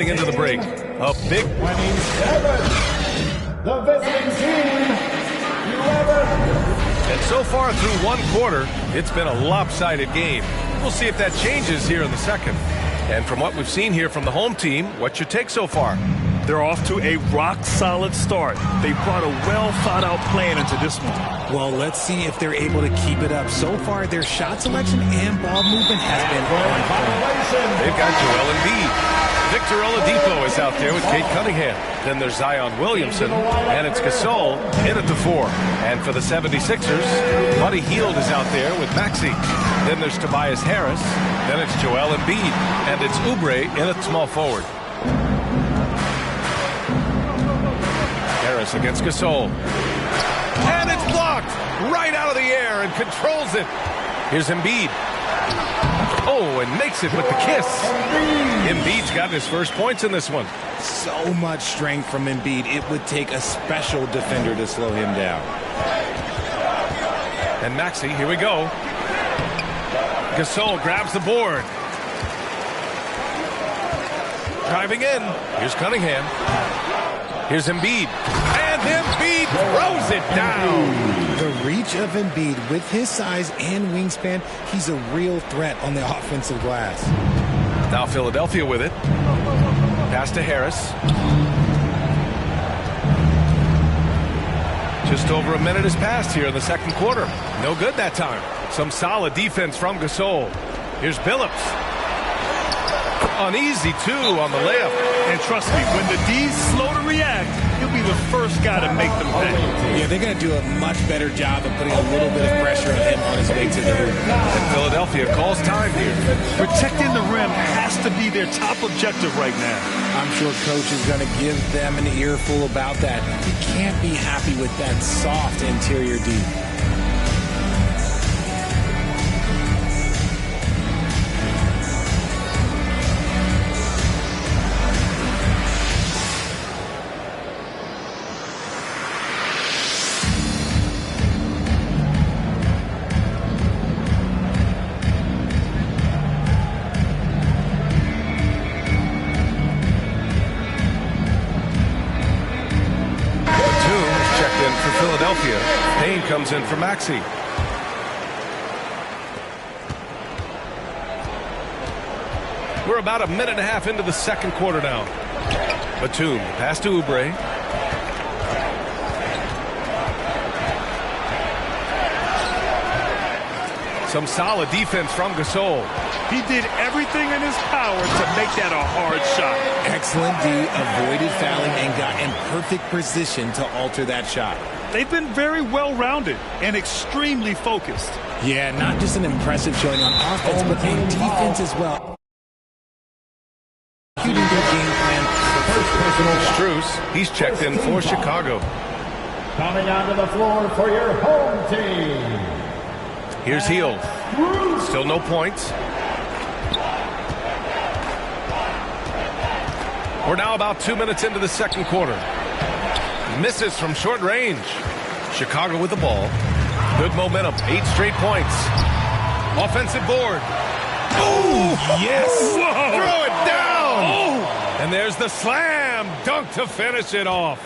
Into the break. A big 27. The visiting team, 11. And so far through one quarter, it's been a lopsided game. We'll see if that changes here in the second. And from what we've seen here from the home team, what's your take so far? They're off to a rock-solid start. They brought a well-thought-out plan into this one. Well, let's see if they're able to keep it up. So far, their shot selection and ball movement has been on point. They've got Joel Embiid. Victor Oladipo is out there with Kate Cunningham. Then there's Zion Williamson, and it's Gasol in at the 4. And for the 76ers, Buddy Hield is out there with Maxey. Then there's Tobias Harris. Then it's Joel Embiid, and it's Oubre in at small forward. Harris against Gasol. And it's blocked right out of the air and controls it. Here's Embiid. Oh, and makes it with the kiss. Embiid's got his first points in this one. So much strength from Embiid. It would take a special defender to slow him down. And Maxey, here we go. Gasol grabs the board. Driving in. Here's Cunningham. Here's Embiid. And Embiid throws it down. The reach of Embiid with his size and wingspan, he's a real threat on the offensive glass. Now Philadelphia with it. Pass to Harris. Just over a minute has passed here in the second quarter. No good that time. Some solid defense from Gasol. Here's Billups. An easy 2 on the layup. And trust me, when the D's slow to react, he'll be the first guy to make them pay. Yeah, they're going to do a much better job of putting a little bit of pressure on him on his way to the hoop. And Philadelphia calls time here. Protecting the rim has to be their top objective right now. I'm sure coach is going to give them an earful about that. He can't be happy with that soft interior D. Payne comes in for Maxey. We're about a minute and a half into the second quarter now. Batum, pass to Oubre. Some solid defense from Gasol. He did everything in his power to make that a hard shot. Excellent D, avoided fouling and got in perfect position to alter that shot. They've been very well-rounded and extremely focused. Yeah, not just an impressive showing on offense, but in defense as well. Executing their game plan. Strus, he's checked in for Chicago. Coming onto the floor for your home team. Here's Hield. Still no points. We're now about 2 minutes into the second quarter. Misses from short range. Chicago with the ball. Good momentum. 8 straight points. Offensive board. Oh, yes. Whoa. Throw it down. Oh. And there's the slam dunk to finish it off.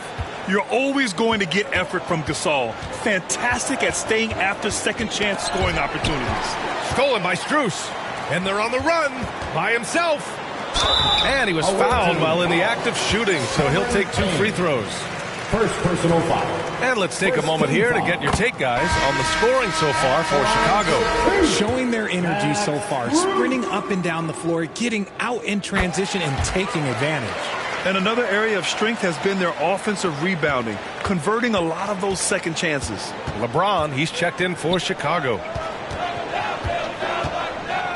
You're always going to get effort from Gasol. Fantastic at staying after second chance scoring opportunities. Stolen by Strus. And they're on the run by himself. And he was fouled while in the act of shooting, so he'll take 2 free throws. First personal foul. And let's take a moment here to get your take, guys, on the scoring so far for Chicago. Showing their energy so far, sprinting up and down the floor, getting out in transition and taking advantage. And another area of strength has been their offensive rebounding, converting a lot of those second chances. LeBron, he's checked in for Chicago.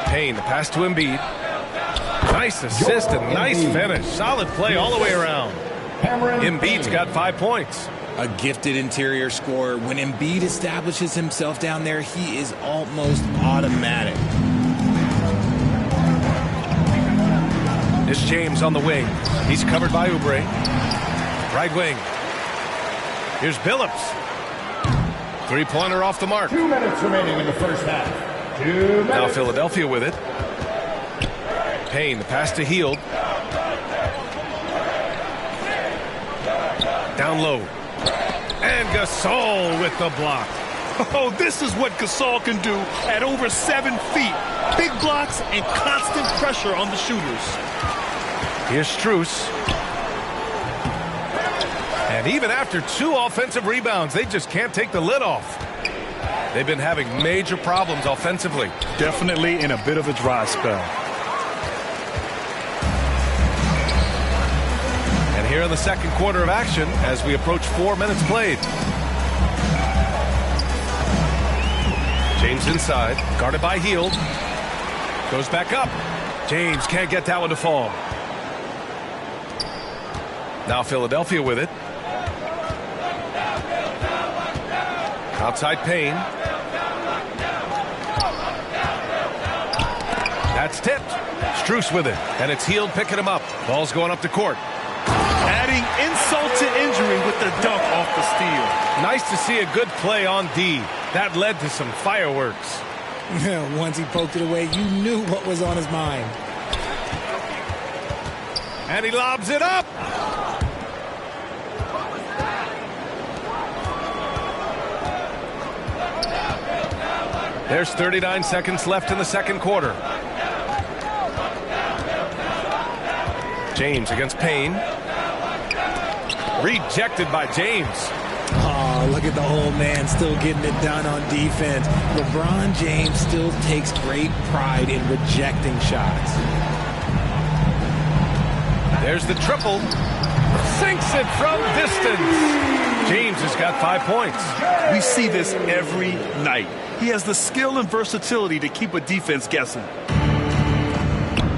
Payne, the pass to Embiid. Nice assist and nice finish. Solid play all the way around. Embiid's got 5 points. A gifted interior scorer. When Embiid establishes himself down there, he is almost automatic. It's James on the wing. He's covered by Oubre. Right wing. Here's Billups. Three-pointer off the mark. 2 minutes remaining in the first half. 2 minutes. Now Philadelphia with it. Payne, the pass to Hield. Down low. And Gasol with the block. Oh, this is what Gasol can do at over 7 feet. Big blocks and constant pressure on the shooters. Here's Strus. And even after 2 offensive rebounds, they just can't take the lid off. They've been having major problems offensively. Definitely in a bit of a dry spell. And here in the second quarter of action as we approach 4 minutes played. James inside, guarded by Hield. Goes back up. James can't get that one to fall. Now Philadelphia with it. Outside Payne. That's tipped. Strus with it. And it's Hield picking him up. Ball's going up the court. Adding insult to injury with the dunk off the steal. Nice to see a good play on D. That led to some fireworks. Once he poked it away, you knew what was on his mind. And he lobs it up. There's 39 seconds left in the second quarter. James against Payne. Rejected by James. Oh, look at the old man still getting it done on defense. LeBron James still takes great pride in rejecting shots. There's the triple. Sinks it from distance. James has got 5 points. We see this every night. He has the skill and versatility to keep a defense guessing.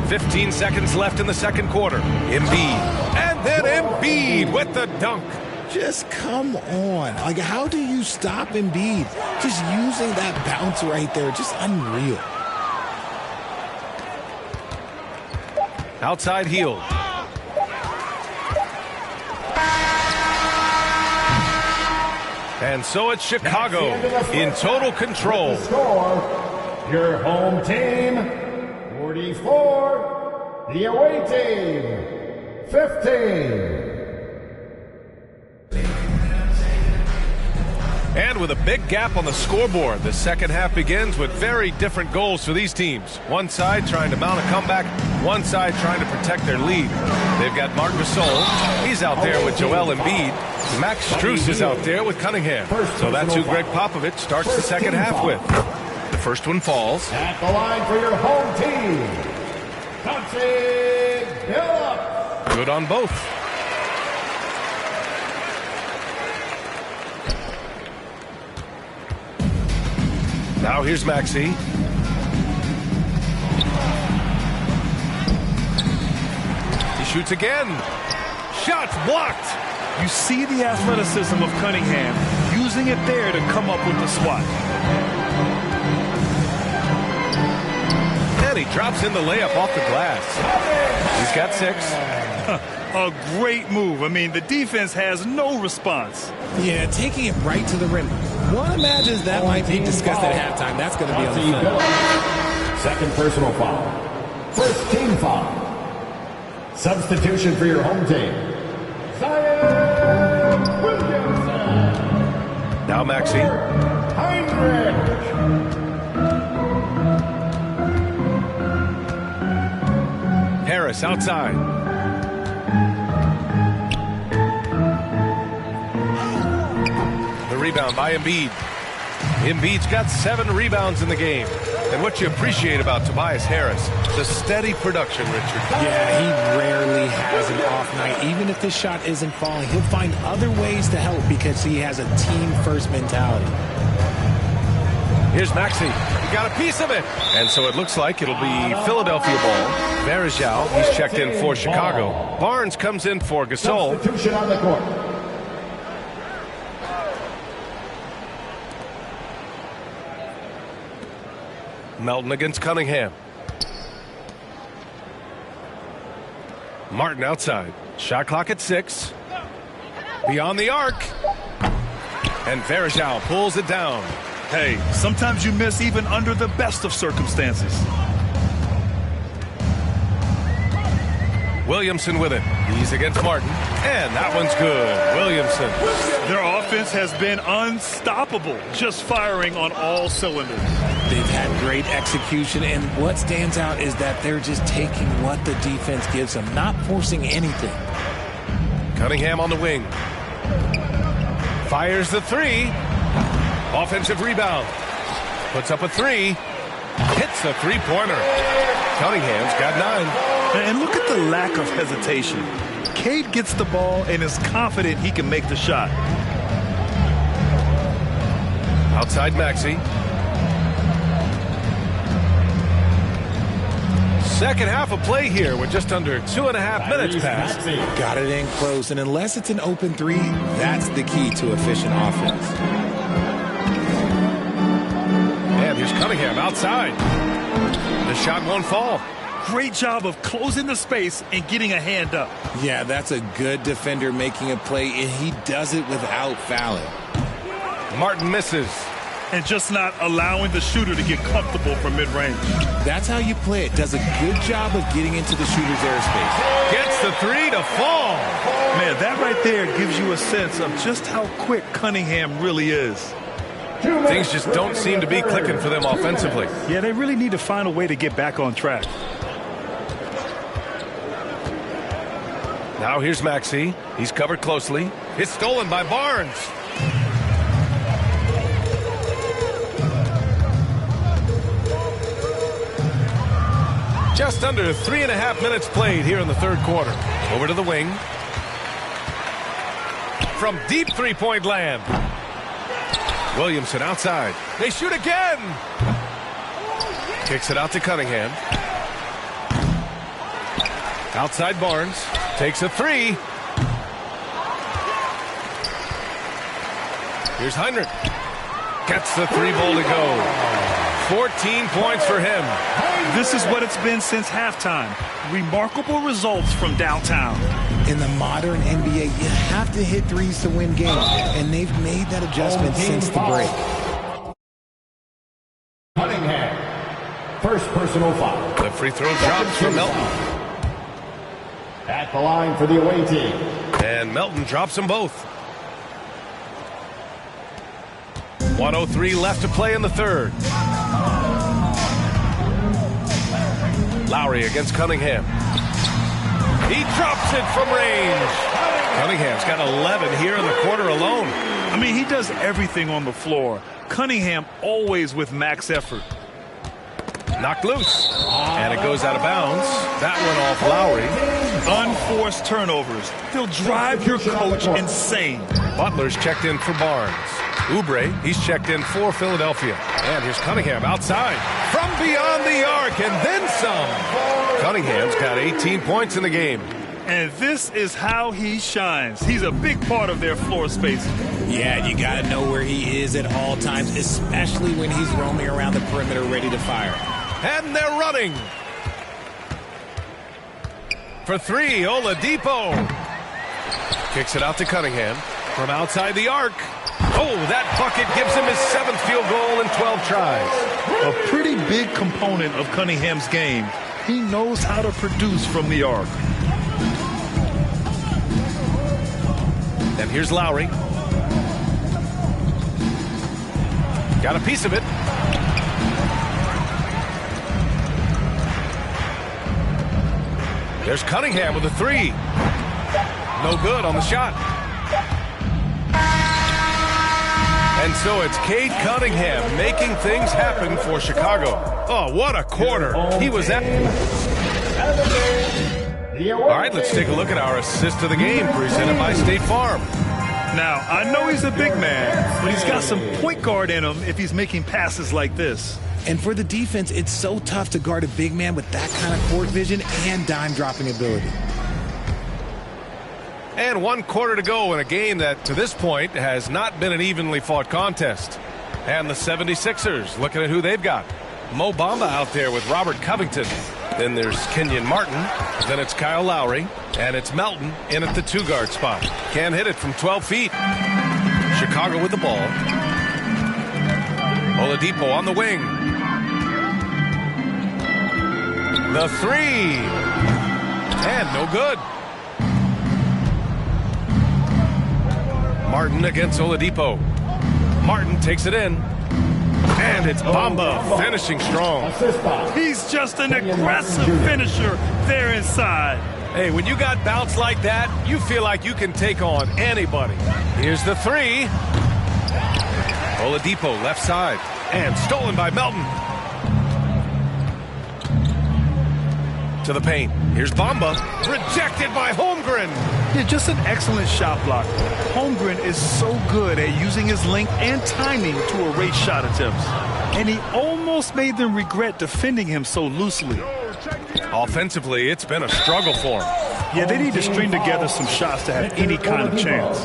15 seconds left in the second quarter. Embiid. And then Embiid with the dunk. Just come on. Like, how do you stop Embiid? Just using that bounce right there. Just unreal. Outside Hield. And so it's Chicago in total control. Your home team, 44. The away team, 15. And with a big gap on the scoreboard, the second half begins with very different goals for these teams. One side trying to mount a comeback, one side trying to protect their lead. They've got Marc Gasol. He's out there with Joel Embiid. Max Strus is out there with Cunningham. So that's who Greg Popovich starts the second half with. The first one falls. At the line for your home team, Chauncey Billups. Good on both. Now here's Maxey. He shoots again. Shots blocked. You see the athleticism of Cunningham, using it there to come up with the swat. And he drops in the layup off the glass. He's got 6. A great move. I mean, the defense has no response. Yeah, taking it right to the rim. One imagines that might be discussed at halftime. That's going to be on the film. Second personal foul. First team foul. Substitution for your home team, Zion Williamson. Now Maxey. Heinrich. Harris outside. The rebound by Embiid. Embiid's got 7 rebounds in the game. And what you appreciate about Tobias Harris, the steady production, Richard. Yeah, he rarely has an off night. Even if the shot isn't falling, he'll find other ways to help because he has a team-first mentality. Here's Maxey. He got a piece of it. And so it looks like it'll be Philadelphia ball. Varejao, he's checked in for Chicago. Barnes comes in for Gasol. Substitution on the court. Melton against Cunningham. Martin outside. Shot clock at 6. Beyond the arc. And Varejao pulls it down. Hey, sometimes you miss even under the best of circumstances. Williamson with it. He's against Martin, and that one's good. Williamson. Their offense has been unstoppable, just firing on all cylinders. They've had great execution, and what stands out is that they're just taking what the defense gives them, not forcing anything. Cunningham on the wing. Fires the three. Offensive rebound. Puts up a three. Hits the three-pointer. Cunningham's got 9. And look at the lack of hesitation. Cade gets the ball and is confident he can make the shot. Outside Maxey. Second half of play here with just under 2.5 minutes passed. Got it in close, and unless it's an open three, that's the key to efficient offense. And here's Cunningham outside. The shot won't fall. Great job of closing the space and getting a hand up. Yeah, that's a good defender making a play, and he does it without fouling. Martin misses. And just not allowing the shooter to get comfortable from mid-range. That's how you play it. Does a good job of getting into the shooter's airspace. Gets the three to fall. Man, that right there gives you a sense of just how quick Cunningham really is. Things just don't seem to be clicking for them offensively. Yeah, they really need to find a way to get back on track. Now here's Maxey. He's covered closely. It's stolen by Barnes. Just under 3.5 minutes played here in the third quarter. Over to the wing. From deep three-point land. Williamson outside. They shoot again. Kicks it out to Cunningham. Outside Barnes. Takes a three. Here's Heinrich. Gets the three ball to go. 14 points for him. This is what it's been since halftime. Remarkable results from downtown. In the modern NBA, you have to hit threes to win games, and they've made that adjustment since the break. Cunningham, first personal foul. The free throw drops for Melton. At the line for the away team. And Melton drops them both. 1:03 left to play in the third. Lowry against Cunningham. He drops it from range. Cunningham's got 11 here in the quarter alone. I mean, he does everything on the floor. Cunningham always with max effort. Knocked loose. And it goes out of bounds. That one off Lowry. Unforced turnovers. They'll drive your coach insane. Butler's checked in for Barnes. Oubre, he's checked in for Philadelphia. And here's Cunningham outside. From beyond the arc and then some. Cunningham's got 18 points in the game. And this is how he shines. He's a big part of their floor space. Yeah, you got to know where he is at all times, especially when he's roaming around the perimeter ready to fire. And they're running. For three, Oladipo. Kicks it out to Cunningham. From outside the arc. Oh, that bucket gives him his 7th field goal in 12 tries. A pretty big component of Cunningham's game. He knows how to produce from the arc. And here's Lowry. Got a piece of it. There's Cunningham with a three. No good on the shot. And so it's Cade Cunningham making things happen for Chicago. Oh, what a quarter. He was at... All right, let's take a look at our assist of the game presented by State Farm. Now, I know he's a big man, but he's got some point guard in him if he's making passes like this. And for the defense, it's so tough to guard a big man with that kind of court vision and dime-dropping ability. And 1 quarter to go in a game that, to this point, has not been an evenly fought contest. And the 76ers, looking at who they've got. Mo Bamba out there with Robert Covington. Then there's Kenyon Martin. Then it's Kyle Lowry. And it's Melton in at the 2-guard spot. Can't hit it from 12 feet. Chicago with the ball. Oladipo on the wing. The three. And no good. Martin against Oladipo. Martin takes it in. And it's Bamba finishing strong. Assist by He's just an aggressive finisher there inside. Hey, when you got bounce like that, you feel like you can take on anybody. Here's the three. Oladipo left side. And stolen by Melton. To the paint. Here's Bamba. Rejected by Holmgren. Yeah, just an excellent shot block. Holmgren is so good at using his length and timing to erase shot attempts. And he almost made them regret defending him so loosely. Offensively, it's been a struggle for him. Yeah, they need to string together some shots to have any kind of chance.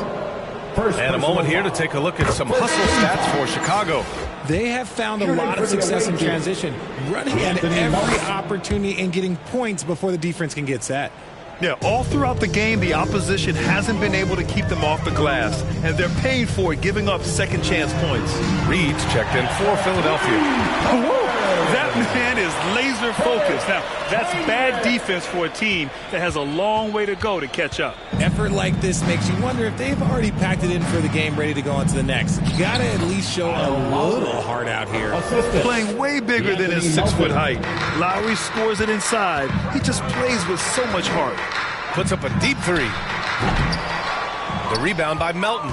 And a moment here to take a look at some hustle stats for Chicago. They have found a lot of success in transition, running at every opportunity and getting points before the defense can get set. Yeah, all throughout the game, the opposition hasn't been able to keep them off the glass, and they're paying for it, giving up second chance points. Reed's checked in for Philadelphia. That man is laser focused. Now, that's bad defense for a team that has a long way to go to catch up. Effort like this makes you wonder if they've already packed it in for the game, ready to go on to the next. You got to at least show a little heart out here. Playing way bigger than his 6-foot height. Lowry scores it inside. He just plays with so much heart. Puts up a deep three. The rebound by Melton.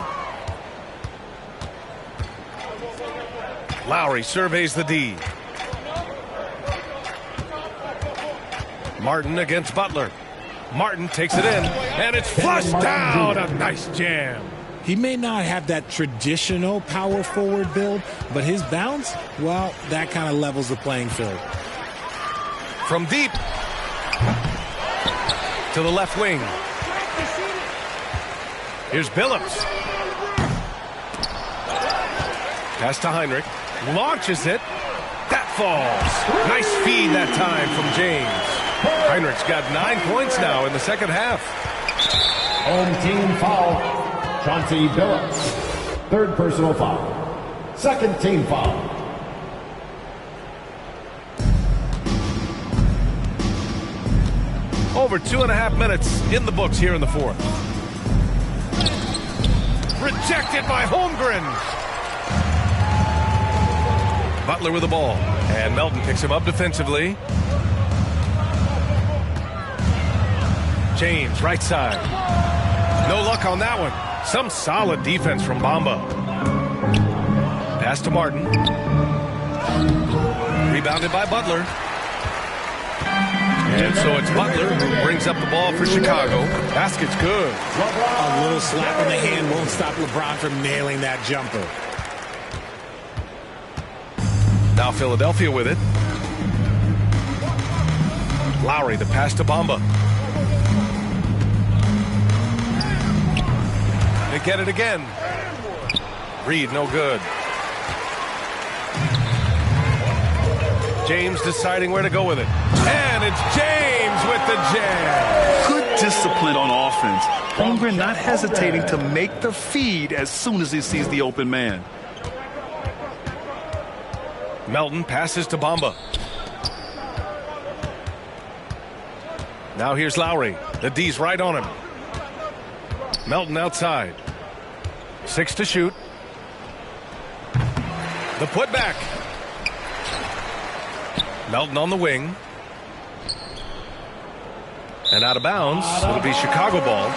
Lowry surveys the D. Martin against Butler. Martin takes it in, and it's flushed down. A nice jam. He may not have that traditional power forward build, but his bounce, well, that kind of levels the playing field. From deep to the left wing. Here's Billups. Pass to Heinrich. Launches it. That falls. Nice feed that time from James. Heinrich's got 9 points now in the second half. home team foul. Chauncey Billups. Third personal foul. Second team foul. Over 2.5 minutes in the books here in the fourth. Rejected by Holmgren. Butler with the ball. And Melton picks him up defensively. James, right side. No luck on that one. Some solid defense from Bamba. Pass to Martin. Rebounded by Butler. And so it's Butler who brings up the ball for Chicago. Basket's good. A little slap in the hand won't stop LeBron from nailing that jumper. Now Philadelphia with it. Lowry, the pass to Bamba. They get it again. Reed, no good. James deciding where to go with it. And it's James with the jam. Good discipline on offense. Holmgren not hesitating to make the feed as soon as he sees the open man. Melton passes to Bamba. Now here's Lowry. The D's right on him. Melton outside. 6 to shoot. The putback. Melton on the wing. And out of bounds. It'll be Chicago ball.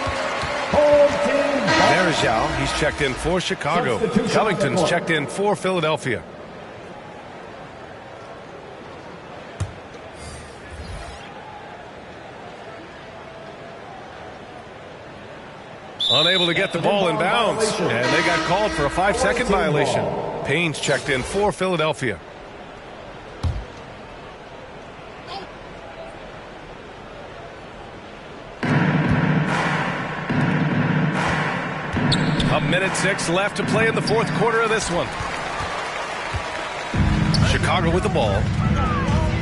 There's Zhao. He's checked in for Chicago. Covington's checked in for Philadelphia. Unable to get the ball in bounds. And they got called for a 5-second violation. Payne's checked in for Philadelphia. A minute 6 left to play in the fourth quarter of this one. Chicago with the ball.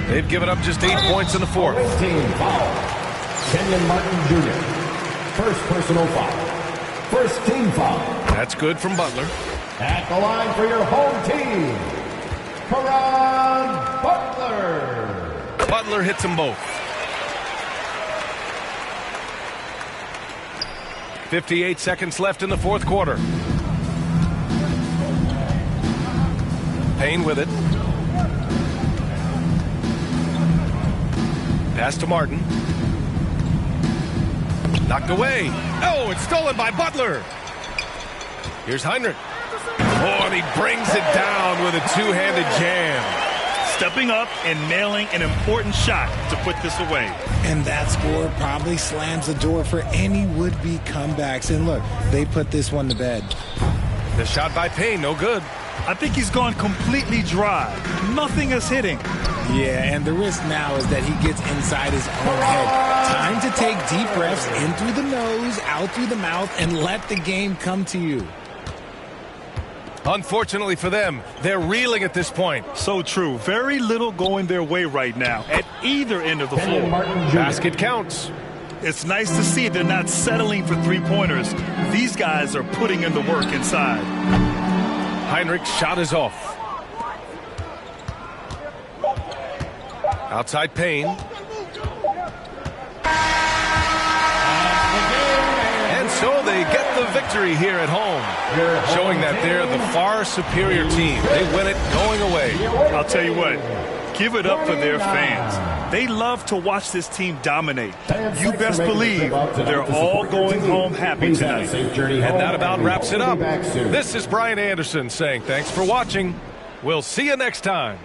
They've given up just 8 points in the fourth. Team foul. Kenyon Martin Jr. First personal foul. First team foul. That's good from Butler. At the line for your home team, Caron Butler. Butler hits them both. 58 seconds left in the fourth quarter. Payne with it. Pass to Martin. Knocked away. Oh, it's stolen by Butler. Here's Heinrich. Oh, and he brings it down with a two-handed jam. Stepping up and nailing an important shot to put this away. And that score probably slams the door for any would-be comebacks. And look, they put this one to bed. The shot by Payne, no good. I think he's gone completely dry. Nothing is hitting. Yeah, and the risk now is that he gets inside his own head. Time to take deep breaths in through the nose, out through the mouth, and let the game come to you. Unfortunately for them, they're reeling at this point. So true. Very little going their way right now at either end of the floor. Basket counts. It's nice to see they're not settling for three-pointers. These guys are putting in the work inside. Heinrich's shot is off. Outside Payne. And so they get the victory here at home, showing that they're the far superior team. They win it going away. I'll tell you what, give it up for their fans. They love to watch this team dominate. You best believe they're all going home happy tonight. And that about wraps it up. This is Brian Anderson saying thanks for watching. We'll see you next time.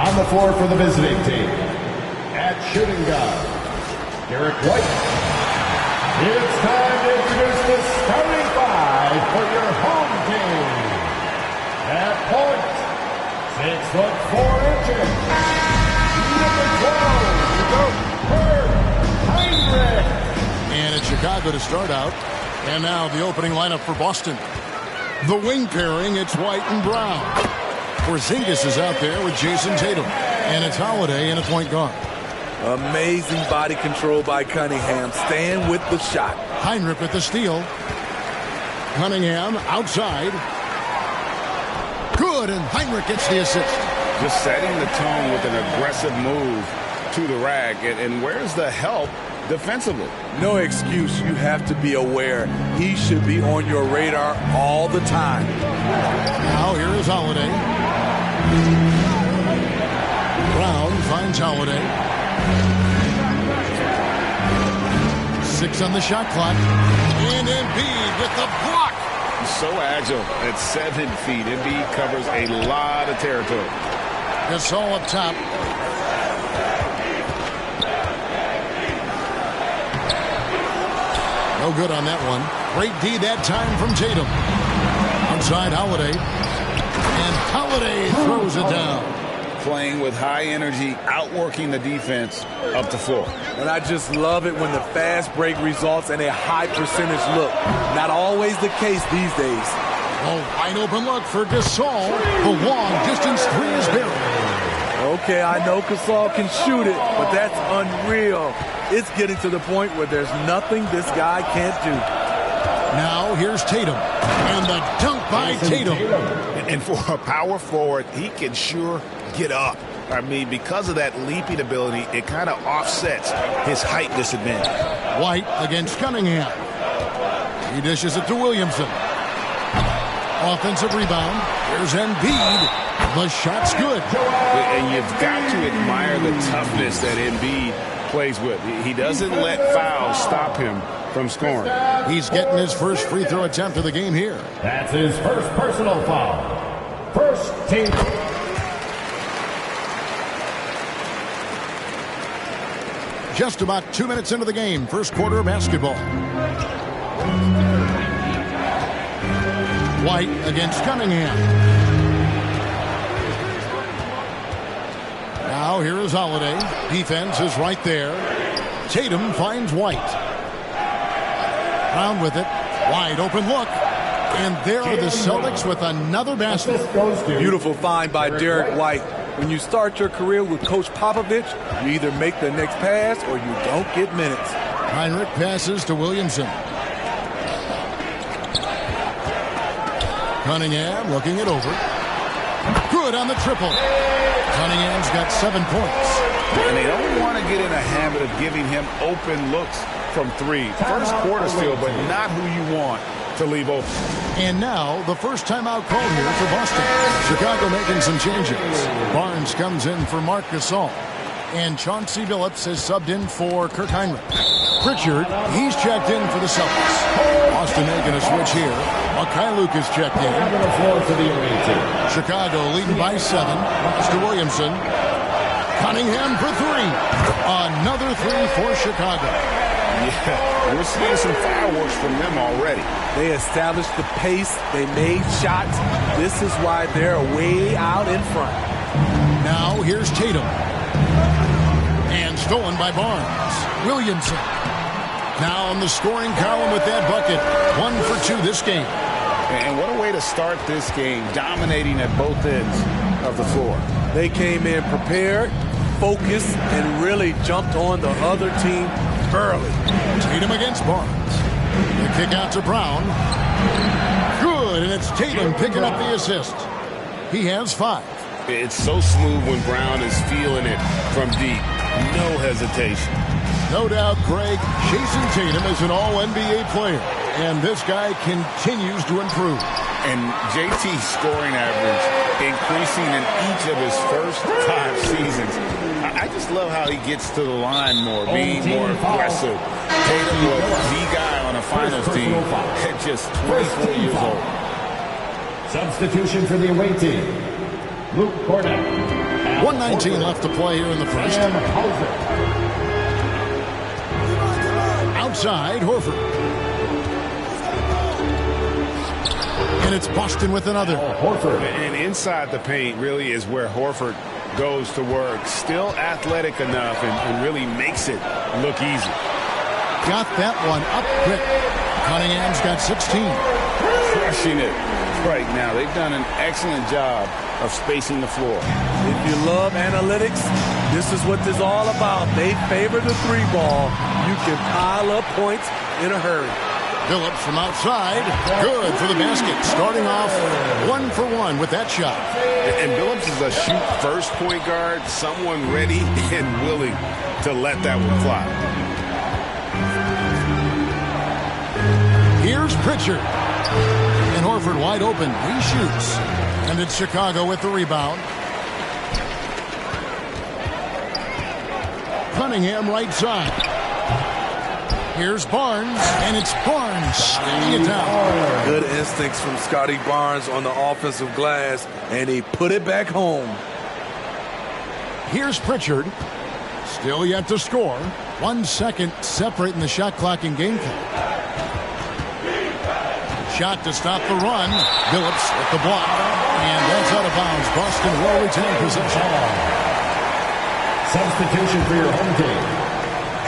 On the floor for the visiting team, at shooting guard, Derek White. It's time to introduce is the starting five for your home team. At point, 6'4". Number 12, Heinrich. And it's Chicago to start out. And now the opening lineup for Boston. The wing pairing, it's White and Brown. Porzingis is out there with Jason Tatum. And it's Holiday in a point guard. Amazing body control by Cunningham. Staying with the shot. Heinrich with the steal. Cunningham outside. Good, and Heinrich gets the assist. Just setting the tone with an aggressive move to the rack. And where's the help defensively? No excuse. You have to be aware. He should be on your radar all the time. Now here is Holiday. Brown finds Holiday. 6 on the shot clock. And Embiid with the block. So agile at 7 feet. Embiid covers a lot of territory. Gasol up top. No good on that one. Great D that time from Tatum. Outside Holiday. And Holiday throws it down. Playing with high energy, outworking the defense up the floor. And I just love it when the fast break results in a high percentage look. Not always the case these days. A wide open look for Gasol. The long distance three is buried. Okay, I know Gasol can shoot it, but that's unreal. It's getting to the point where there's nothing this guy can't do. Now here's Tatum. And the dunk by Tatum. And for a power forward, he can sure get up. I mean, because of that leaping ability, it kind of offsets his height disadvantage. White against Cunningham. He dishes it to Williamson. Offensive rebound. Here's Embiid. The shot's good. And you've got to admire the toughness that Embiid plays with. He doesn't let fouls stop him from scoring. He's getting his first free throw attempt of the game here. That's his first personal foul. First team. Just about 2 minutes into the game, first quarter of basketball. White against Cunningham. Now here is Holiday. Defense is right there. Tatum finds White. Brown with it. Wide open look. And there are the Celtics with another basket. Beautiful find by Derek White. When you start your career with Coach Popovich, you either make the next pass or you don't get minutes. Heinrich passes to Williamson. Cunningham looking it over. Good on the triple. Cunningham's got 7 points. And they don't want to get in a habit of giving him open looks from 3. First quarter still, but not who you want to leave open. And now the first timeout call here for Boston. Chicago making some changes. Barnes comes in for Marc Gasol. And Chauncey Billups has subbed in for Kirk Heinrich. Pritchard, he's checked in for the Celtics. Boston making a switch here. Mykhailiuk is checked in. Chicago leading by 7. Mr. Williamson. Cunningham for 3. Another 3 for Chicago. Yeah, we're seeing some fireworks from them already. They established the pace. They made shots. This is why they're way out in front. Now here's Tatum. And stolen by Barnes. Williamson. Now on the scoring column with that bucket. 1 for 2 this game. And what a way to start this game, dominating at both ends of the floor. They came in prepared, focused, and really jumped on the other team early. Tatum against Barnes. The kick out to Brown. Good, and it's Tatum picking up the assist. He has 5. It's so smooth when Brown is feeling it from deep. No hesitation. No doubt, Greg, Jason Tatum is an all-NBA player, and this guy continues to improve. And JT's scoring average increasing in each of his first 5 seasons. I just love how he gets to the line more, being more aggressive. Tatum was the guy on a finals team at just 24 years old. Substitution for the away team. Luke Cornett. 1:19 left to play here in the first. Outside, Horford. And it's Boston with another. Horford. And inside the paint really is where Horford goes to work. Still athletic enough and really makes it look easy. Got that one up quick. Cunningham's got 16. Crushing it right now. They've done an excellent job of spacing the floor. If you love analytics, this is what this is all about. They favor the three ball. You can pile up points in a hurry. Phillips from outside. Good for the basket. Starting off 1 for 1 with that shot. And Phillips is a shoot-first point guard, someone ready and willing to let that one fly. Here's Pritchard. And Horford wide open. He shoots. And it's Chicago with the rebound. Cunningham right side. Here's Barnes, and it's Barnes sliding it down. Good instincts from Scotty Barnes on the offensive glass, and he put it back home. Here's Pritchard. Still yet to score. 1 second separating the shot clock and game clock. Shot to stop the run. Phillips at the block. And that's out of bounds. Boston will retain possession. Substitution for your home team.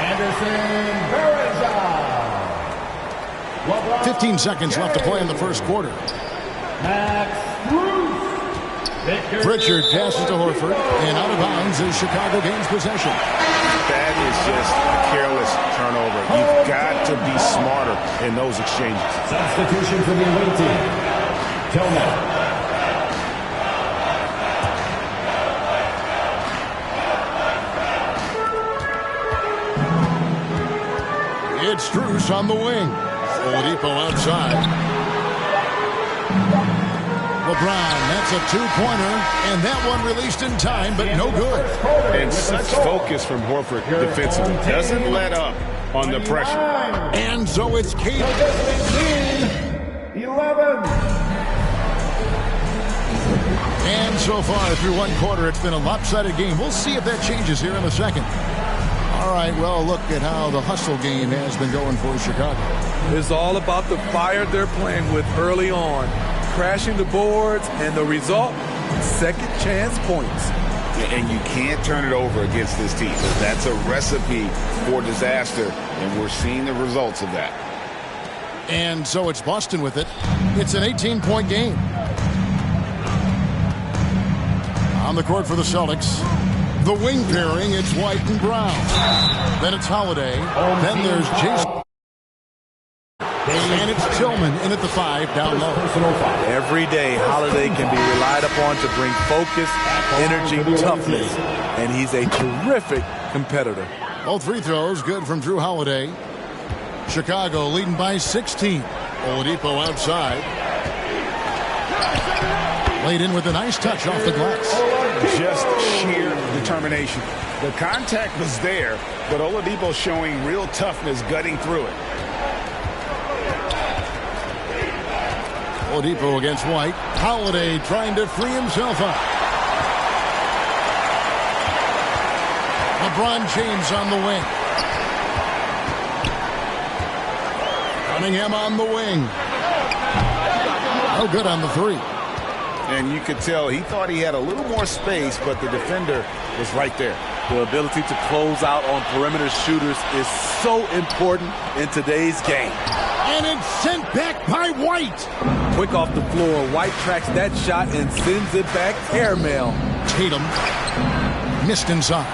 Anderson Varejao. 15 seconds left to play in the first quarter. Max Strus. Pritchard passes to Horford. And out of bounds as Chicago gains possession. That is just a careless turnover. You've got to be smarter in those exchanges. Substitution for the away team. Tillman. It's Strus on the wing. Oladipo outside. LeBron, that's a two-pointer, and that one released in time, but no good. And such focus from Horford defensively. Doesn't let up on the pressure. And so it's Cade. 11. And so far through one quarter, it's been a lopsided game. We'll see if that changes here in a second. All right, well, look at how the hustle game has been going for Chicago. It's all about the fire they're playing with early on. Crashing the boards, and the result, second chance points. And you can't turn it over against this team. That's a recipe for disaster, and we're seeing the results of that. And so it's Boston with it. It's an 18-point game. On the court for the Celtics. The wing pairing, it's White and Brown. Then it's Holiday. Then there's Jason. And it's Tillman in at the 5 down low. Every day, Holiday can be relied upon to bring focus, energy, toughness. And he's a terrific competitor. Both free throws good from Drew Holiday. Chicago leading by 16. Oladipo outside. Laid in with a nice touch off the glass. Just sheer determination. The contact was there, but Oladipo showing real toughness gutting through it. Oladipo against White. Holiday trying to free himself up. LeBron James on the wing. Cunningham on the wing. No good on the 3. And you could tell he thought he had a little more space, but the defender was right there. The ability to close out on perimeter shooters is so important in today's game. And it's sent back by White. Quick off the floor, White tracks that shot and sends it back airmail. Tatum missed inside.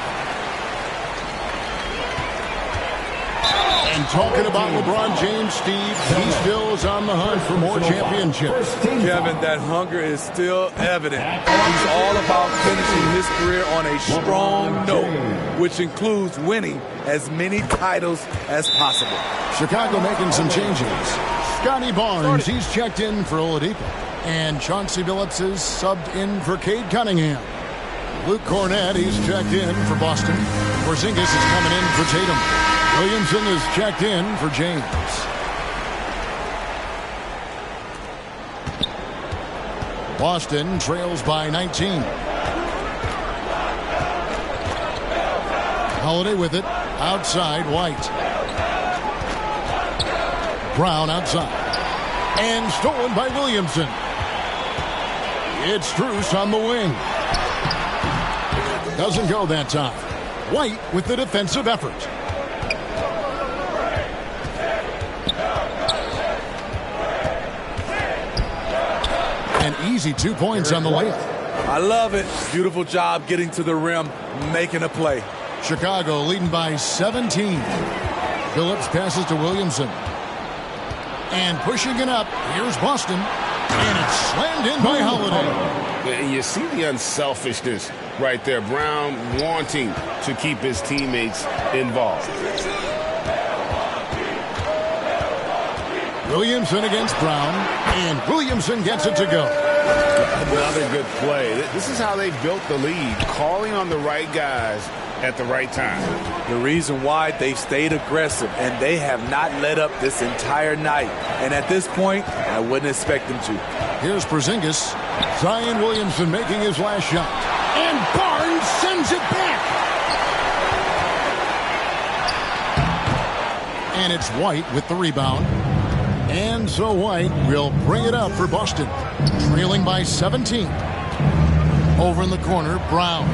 And talking about LeBron James, Steve, he still is on the hunt for more championships. Kevin, that hunger is still evident. He's all about finishing his career on a strong note, which includes winning as many titles as possible. Chicago making some changes. Scotty Barnes, he's checked in for Oladipo. And Chauncey Billups is subbed in for Cade Cunningham. Luke Cornett, he's checked in for Boston. Porzingis is coming in for Tatum. Williamson is checked in for James. Boston trails by 19. Holiday with it. Outside, White. Brown outside. And stolen by Williamson. It's Strus on the wing. Doesn't go that time. White with the defensive effort. An easy 2 points on the layup. I love it. Beautiful job getting to the rim, making a play. Chicago leading by 17. Phillips passes to Williamson. And pushing it up, here's Boston. And it's slammed in by Holiday. You see the unselfishness right there. Brown wanting to keep his teammates involved. Williamson against Brown. And Williamson gets it to go. Another good play. This is how they built the lead, calling on the right guys at the right time. The reason why they've stayed aggressive, and they have not let up this entire night. And at this point, I wouldn't expect them to. Here's Porzingis. Zion Williamson making his last shot. And Barnes sends it back. And it's White with the rebound. And so White will bring it up for Boston. Trailing by 17. Over in the corner, Brown.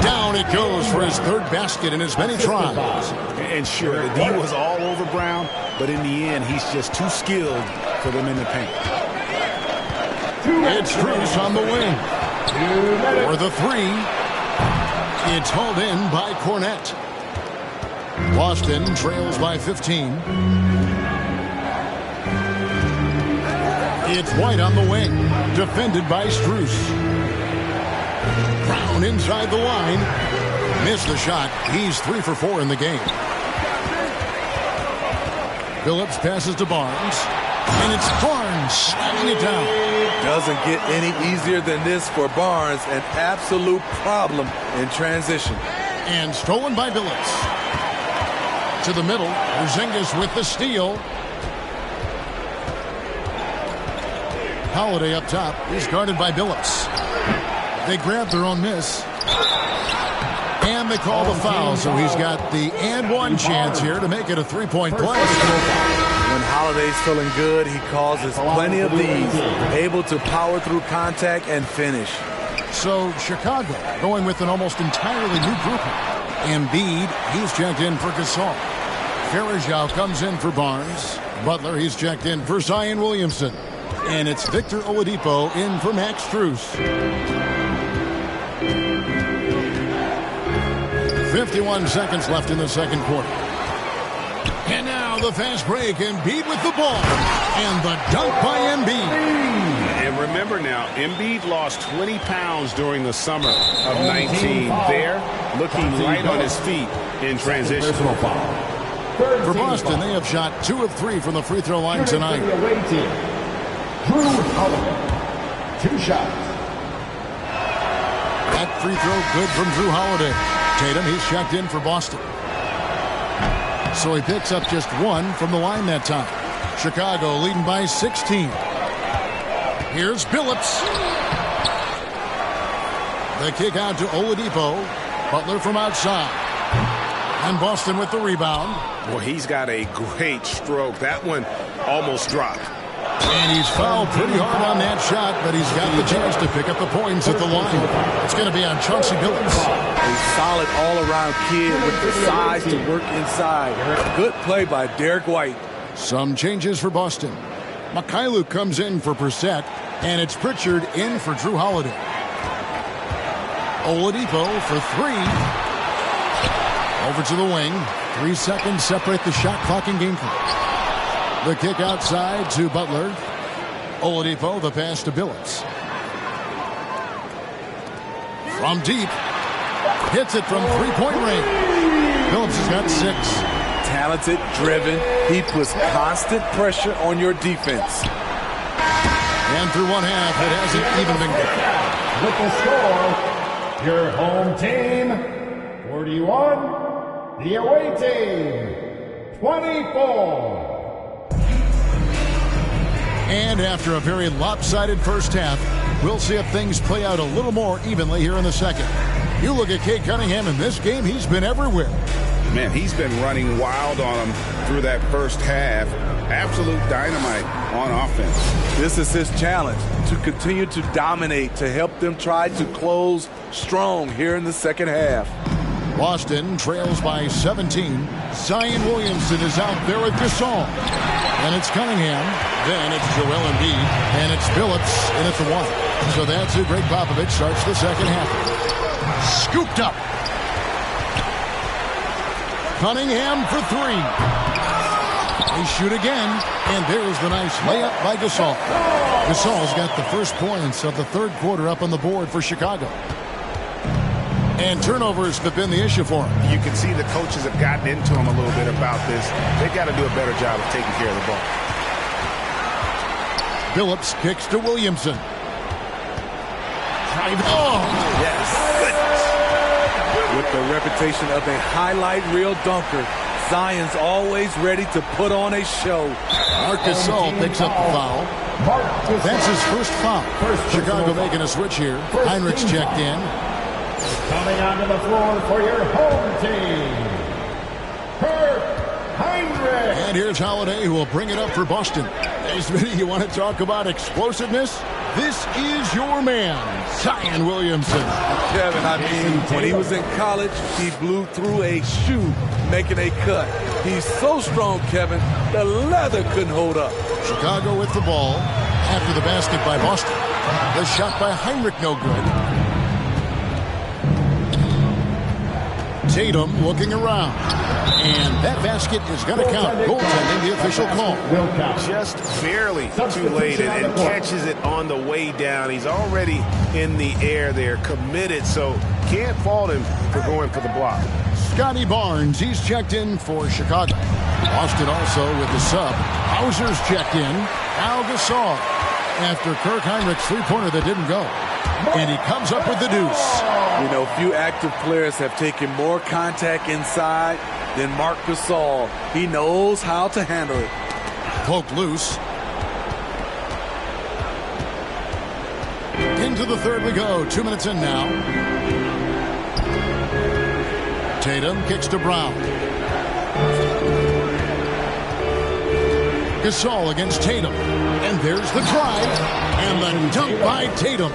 Down it goes for his third basket in as many tries. And sure, the D was all over Brown, but in the end, he's just too skilled for them in the paint. It's Strus on the wing. For the three. It's hauled in by Cornette. Boston trails by 15. It's White on the wing. Defended by Strus. Brown inside the line. Missed the shot. He's 3 for 4 in the game. Phillips passes to Barnes. And it's Barnes slamming it down. Doesn't get any easier than this for Barnes. An absolute problem in transition. And stolen by Phillips. To the middle. Porzingis with the steal. Holiday up top. He's guarded by Phillips. They grab their own miss. And they call the foul, so he's got the and one chance here to make it a three-point play. When Holiday's feeling good, he causes plenty of these, able to power through contact and finish. So Chicago going with an almost entirely new group. Embiid, he's checked in for Gasol. Farajao comes in for Barnes. Butler, he's checked in for Zion Williamson. And it's Victor Oladipo in for Max Strus. 51 seconds left in the second quarter. And now the fast break. Embiid with the ball. And the dunk by Embiid. And remember now, Embiid lost 20 pounds during the summer of 19. There, looking right on his feet in transition. For Boston, they have shot 2 of 3 from the free throw line tonight. Drew Holiday. 2 shots. That free throw good from Drew Holiday. Tatum, he's checked in for Boston. So he picks up just 1 from the line that time. Chicago leading by 16. Here's Phillips. The kick out to Oladipo. Butler from outside. And Boston with the rebound. Well, he's got a great stroke. That one almost dropped. And he's fouled pretty hard on that shot, but he's got the chance to pick up the points at the line. It's going to be on Chauncey Billups. A solid all-around kid with the size to work inside. Good play by Derek White. Some changes for Boston. Mikhailuk comes in for Brissett, and it's Pritchard in for Drew Holiday. Oladipo for 3. Over to the wing. 3 seconds separate the shot clock and game clock. The kick outside to Butler. Oladipo, the pass to Billups. From deep. Hits it from 3-point range. Billups has got 6. Talented, driven. He puts constant pressure on your defense. And through one half, it hasn't even been good. With the score, your home team, 41. The away team, 24. And after a very lopsided first half, we'll see if things play out a little more evenly here in the second. You look at Cade Cunningham in this game, he's been everywhere. Man, he's been running wild on him through that first half. Absolute dynamite on offense. This is his challenge, to continue to dominate, to help them try to close strong here in the second half. Boston trails by 17. Zion Williamson is out there with Gasol. And it's Cunningham. Then it's Joel Embiid. And it's Phillips. And it's a 1. So that's who Greg Popovich starts the second half. Scooped up. Cunningham for 3. They shoot again. And there's the nice layup by Gasol. Gasol's got the first points of the third quarter up on the board for Chicago. And turnovers have been the issue for him. You can see the coaches have gotten into him a little bit about this. They've got to do a better job of taking care of the ball. Phillips kicks to Williamson. Oh! Yes. With the reputation of a highlight reel dunker, Zion's always ready to put on a show. Marcus Gasol picks up the foul. That's his first foul. Chicago making a switch here. Heinrich's checked in. Coming onto the floor for your home team, Kirk Heinrich. And here's Holiday, who will bring it up for Boston. Hey, Smitty, you want to talk about explosiveness? This is your man, Zion Williamson. Kevin, I mean, when he was in college, he blew through a shoe making a cut. He's so strong, Kevin, the leather couldn't hold up. Chicago with the ball after the basket by Boston. The shot by Heinrich, no good. Tatum looking around. And that basket is going to count. Goaltending, the official call. Just barely too late and catches it on the way down. He's already in the air there, committed, so can't fault him for going for the block. Scotty Barnes, he's checked in for Chicago. Boston also with the sub. Hauser's checked in. Al Gasol after Kirk Heinrich's three-pointer that didn't go. And he comes up with the deuce. You know, few active players have taken more contact inside than Marc Gasol. He knows how to handle it. Poke loose. Into the third we go. 2 minutes in now. Tatum kicks to Brown. Gasol against Tatum. And there's the drive. And the dunk by Tatum.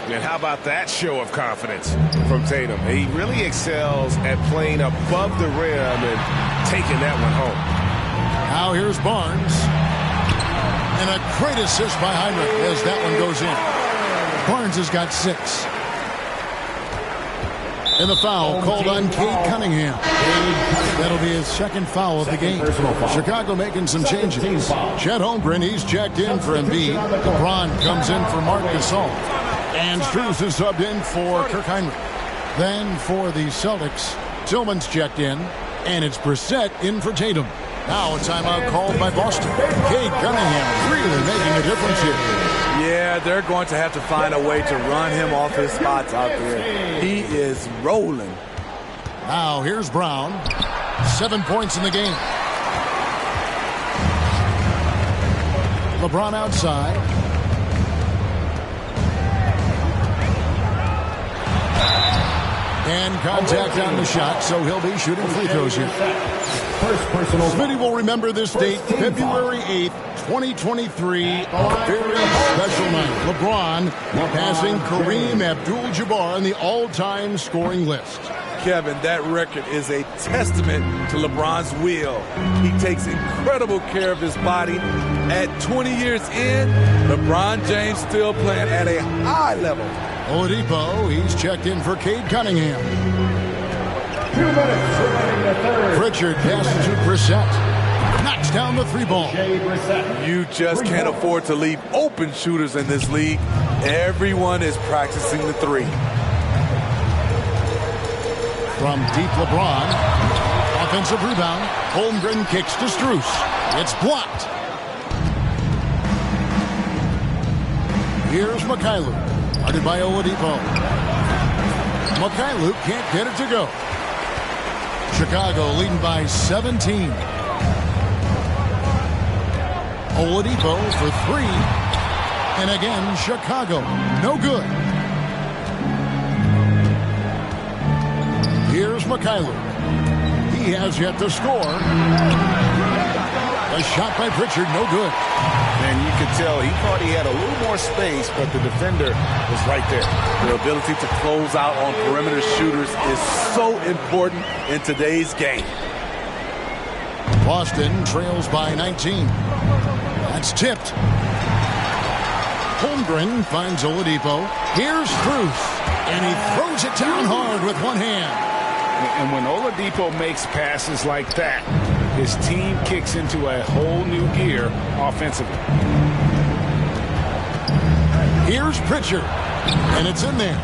And how about that show of confidence from Tatum? He really excels at playing above the rim and taking that one home. Now here's Barnes. And a great assist by Heinrich as that one goes in. Barnes has got 6. And the foul called on Cade Cunningham. That'll be his second foul of the game. Chicago making some changes. Chet Holmgren, he's checked in for Embiid. LeBron comes in for Marc Gasol. And Strus is subbed in for Kirk Heinrich. Then for the Celtics, Tillman's checked in. And it's Brissett in for Tatum. Now a timeout called by Boston. Cade Cunningham really making a difference here. Yeah, they're going to have to find a way to run him off his spots out there. He is rolling. Now here's Brown. 7 points in the game. LeBron outside. And contact on the shot, so he'll be shooting free throws here. Smitty will remember this date, February 8th, 2023, a very special night. LeBron passing Kareem Abdul-Jabbar on the all-time scoring list. Kevin, that record is a testament to LeBron's will. He takes incredible care of his body. At 20 years in, LeBron James still playing at a high level. Oladipo, he's checked in for Cade Cunningham. 2 minutes remaining the third. Pritchard passes to Brissett. Knocks down the 3-ball. You just can't afford to leave open shooters in this league. Everyone is practicing the 3. From deep LeBron. Offensive rebound. Holmgren kicks to Strus. It's blocked. Here's Mikhailuk. Guarded by Oladipo. Mikhailuk can't get it to go. Chicago leading by 17. Oladipo for 3. And again, Chicago. No good. Here's Mikhailuk. He He has yet to score. A shot by Pritchard, no good. And you could tell he thought he had a little more space, but the defender was right there. The ability to close out on perimeter shooters is so important in today's game. Boston trails by 19. That's tipped. Holmgren finds Oladipo. Here's Struth, and he throws it down hard with one hand. And when Oladipo makes passes like that, his team kicks into a whole new gear offensively. Here's Pritchard, and it's in there.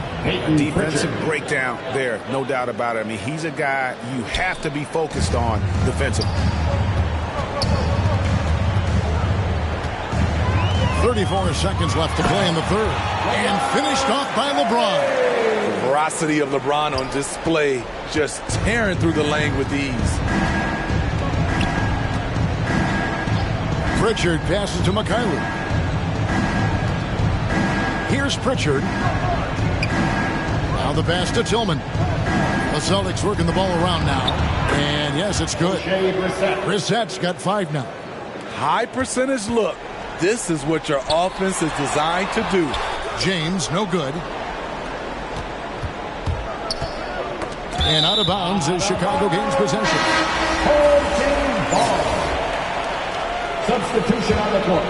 Defensive breakdown there, no doubt about it. I mean, he's a guy you have to be focused on defensively. 34 seconds left to play in the third. And finished off by LeBron. The ferocity of LeBron on display, just tearing through the lane with ease. Pritchard passes to McKinley. Here's Pritchard. Now the pass to Tillman. The Celtics working the ball around now. And yes, it's good. Brissett's got 5 now. High percentage look. This is what your offense is designed to do. James, no good. And out of bounds as Chicago gains possession. Home team ball. Substitution on the court.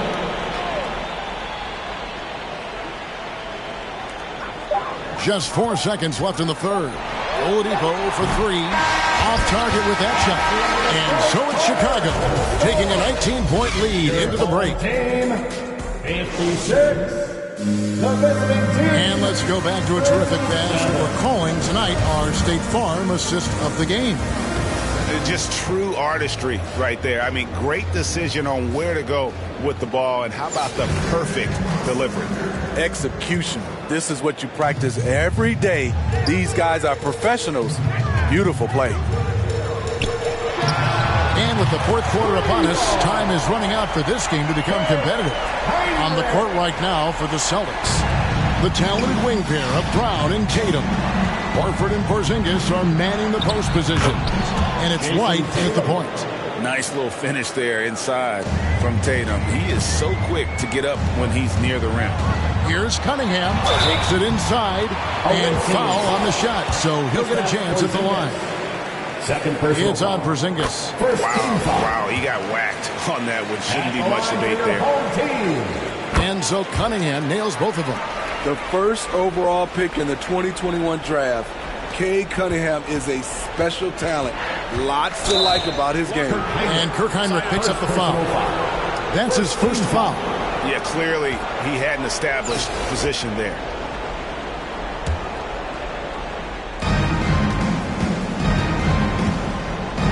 Just 4 seconds left in the third. Oladipo for 3. Off target with that shot. And so it's Chicago taking a 19-point lead into the break. Team 56. The visiting team. And let's go back to a terrific pass for calling tonight our State Farm assist of the game. Just true artistry right there. I mean, great decision on where to go with the ball, and how about the perfect delivery? Execution. This is what you practice every day. These guys are professionals. Beautiful play. And with the fourth quarter upon us, time is running out for this game to become competitive. On the court right now for the Celtics, the talented wing pair of Brown and Tatum. Horford and Porzingis are manning the post position. And it's White at the point. Nice little finish there inside from Tatum. He is so quick to get up when he's near the rim. Here's Cunningham, takes it inside, and foul on the shot, so he'll get a chance at the line. Second personal. It's on Porzingis. Wow, he got whacked on that, which shouldn't be much debate there. Home team. And so Cunningham nails both of them. The first overall pick in the 2021 draft, Cade Cunningham is a special talent. Lots to like about his game. And Kirk Heinrich picks up the foul. That's his first foul. Yeah, clearly he had an established position there.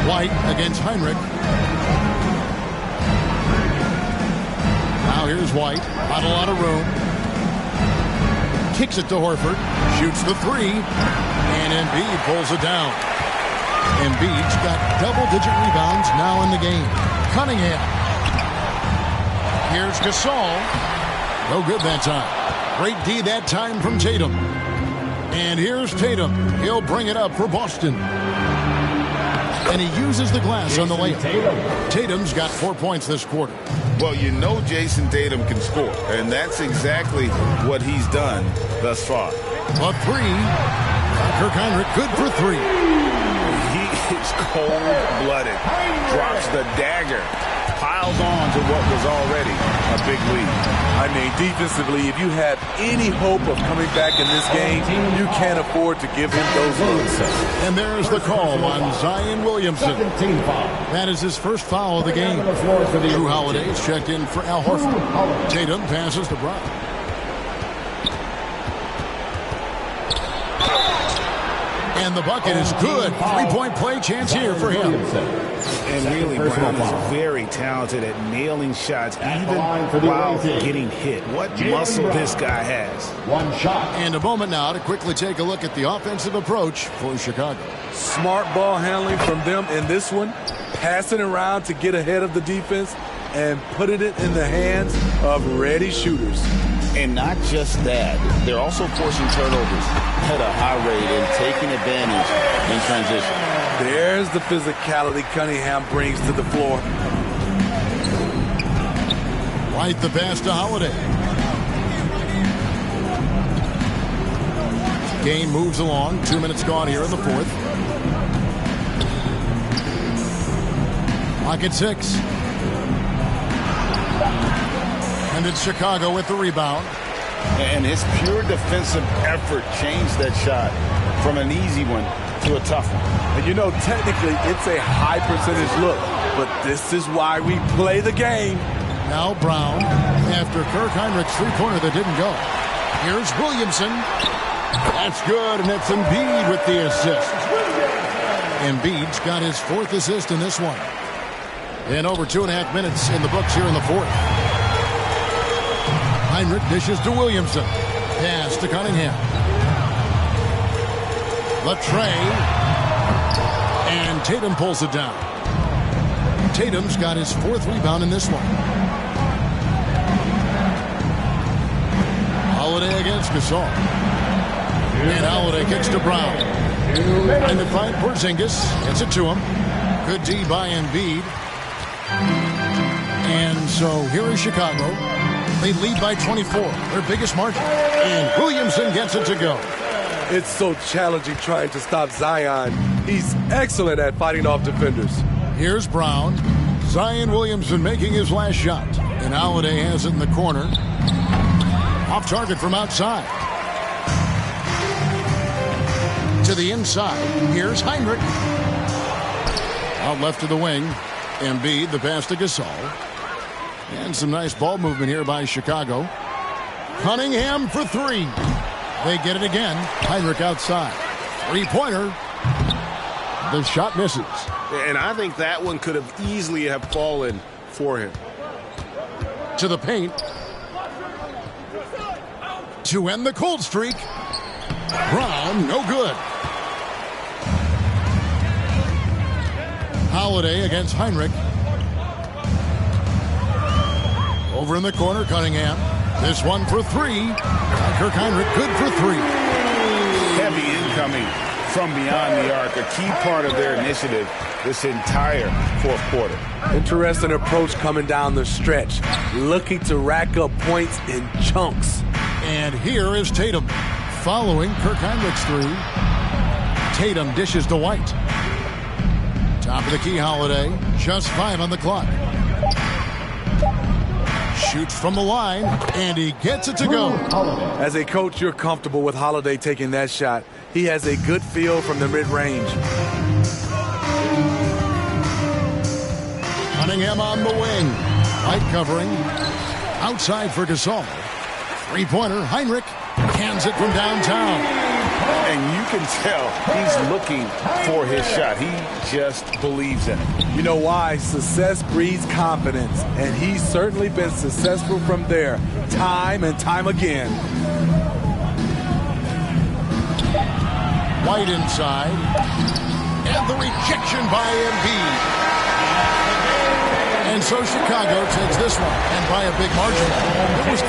White against Heinrich. Now here's White. Not a lot of room. Kicks it to Horford. Shoots the 3. And Embiid pulls it down. Embiid's got double-digit rebounds now in the game. Cunningham. Here's Gasol. No good that time. Great D that time from Tatum. And here's Tatum. He'll bring it up for Boston. And he uses the glass on the layup. Tatum's got 4 points this quarter. Well, you know Jason Tatum can score, and that's exactly what he's done thus far. A 3. Kirk Heinrich good for 3. He is cold-blooded. Drops the dagger. Piles on to what was already a big lead. I mean, defensively, if you have any hope of coming back in this game, you can't afford to give him those looks. And there's the call on Zion Williamson. Team foul. That is his first foul of the game. Drew Holiday's checked in for Al Horford. Tatum passes to Brown. And the bucket is good. 3-point play chance here for him. And really, Brown is very talented at nailing shots, even while getting hit. What muscle this guy has. One shot. And a moment now to quickly take a look at the offensive approach for Chicago. Smart ball handling from them in this one. Passing around to get ahead of the defense and putting it in the hands of ready shooters. And not just that, they're also forcing turnovers at a high rate and taking advantage in transition. There's the physicality Cunningham brings to the floor. White the pass to Holiday. Game moves along. 2 minutes gone here in the fourth. Clock at 6. And it's Chicago with the rebound. And his pure defensive effort changed that shot from an easy one to a tough one. And you know, technically, it's a high percentage look, but this is why we play the game. Now Brown, after Kirk Heinrich's three-pointer that didn't go. Here's Williamson. That's good, and it's Embiid with the assist. Embiid's got his 4th assist in this one. And over 2.5 minutes in the books here in the fourth. Heinrich dishes to Williamson. Pass to Cunningham. Latrey. And Tatum pulls it down. Tatum's got his 4th rebound in this one. Holiday against Gasol. And Holiday kicks to Brown. And to find Porzingis. Gets it to him. Good D by Embiid. And so here is Chicago. They lead by 24, their biggest margin. And Williamson gets it to go. It's so challenging trying to stop Zion. He's excellent at fighting off defenders. Here's Brown. Zion Williamson making his last shot. And Holiday has it in the corner. Off target from outside. To the inside. Here's Heinrich. Out left to the wing. Embiid, the pass to Gasol. And some nice ball movement here by Chicago. Cunningham for 3. They get it again. Heinrich outside. Three-pointer. The shot misses. And I think that one could have easily have fallen for him. To the paint. To end the cold streak. Brown, no good. Holiday against Heinrich. Over in the corner, Cunningham. This one for 3. Kirk Heinrich, good for 3. Heavy incoming from beyond the arc, a key part of their initiative this entire fourth quarter. Interesting approach coming down the stretch, looking to rack up points in chunks. And here is Tatum, following Kirk Heinrich's 3. Tatum dishes to White. Top of the key, Holiday. Just 5 on the clock. Shoots from the line, and he gets it to go. As a coach, you're comfortable with Holiday taking that shot. He has a good feel from the mid-range. Cunningham on the wing. White covering. Outside for Gasol. Three-pointer, Heinrich. Cans it from downtown. And you can tell he's looking for his shot. He just believes in it. You know why? Success breeds confidence, and he's certainly been successful from there, time and time again. White inside. And the rejection by Embiid. And so Chicago takes this one, and by a big margin. It was...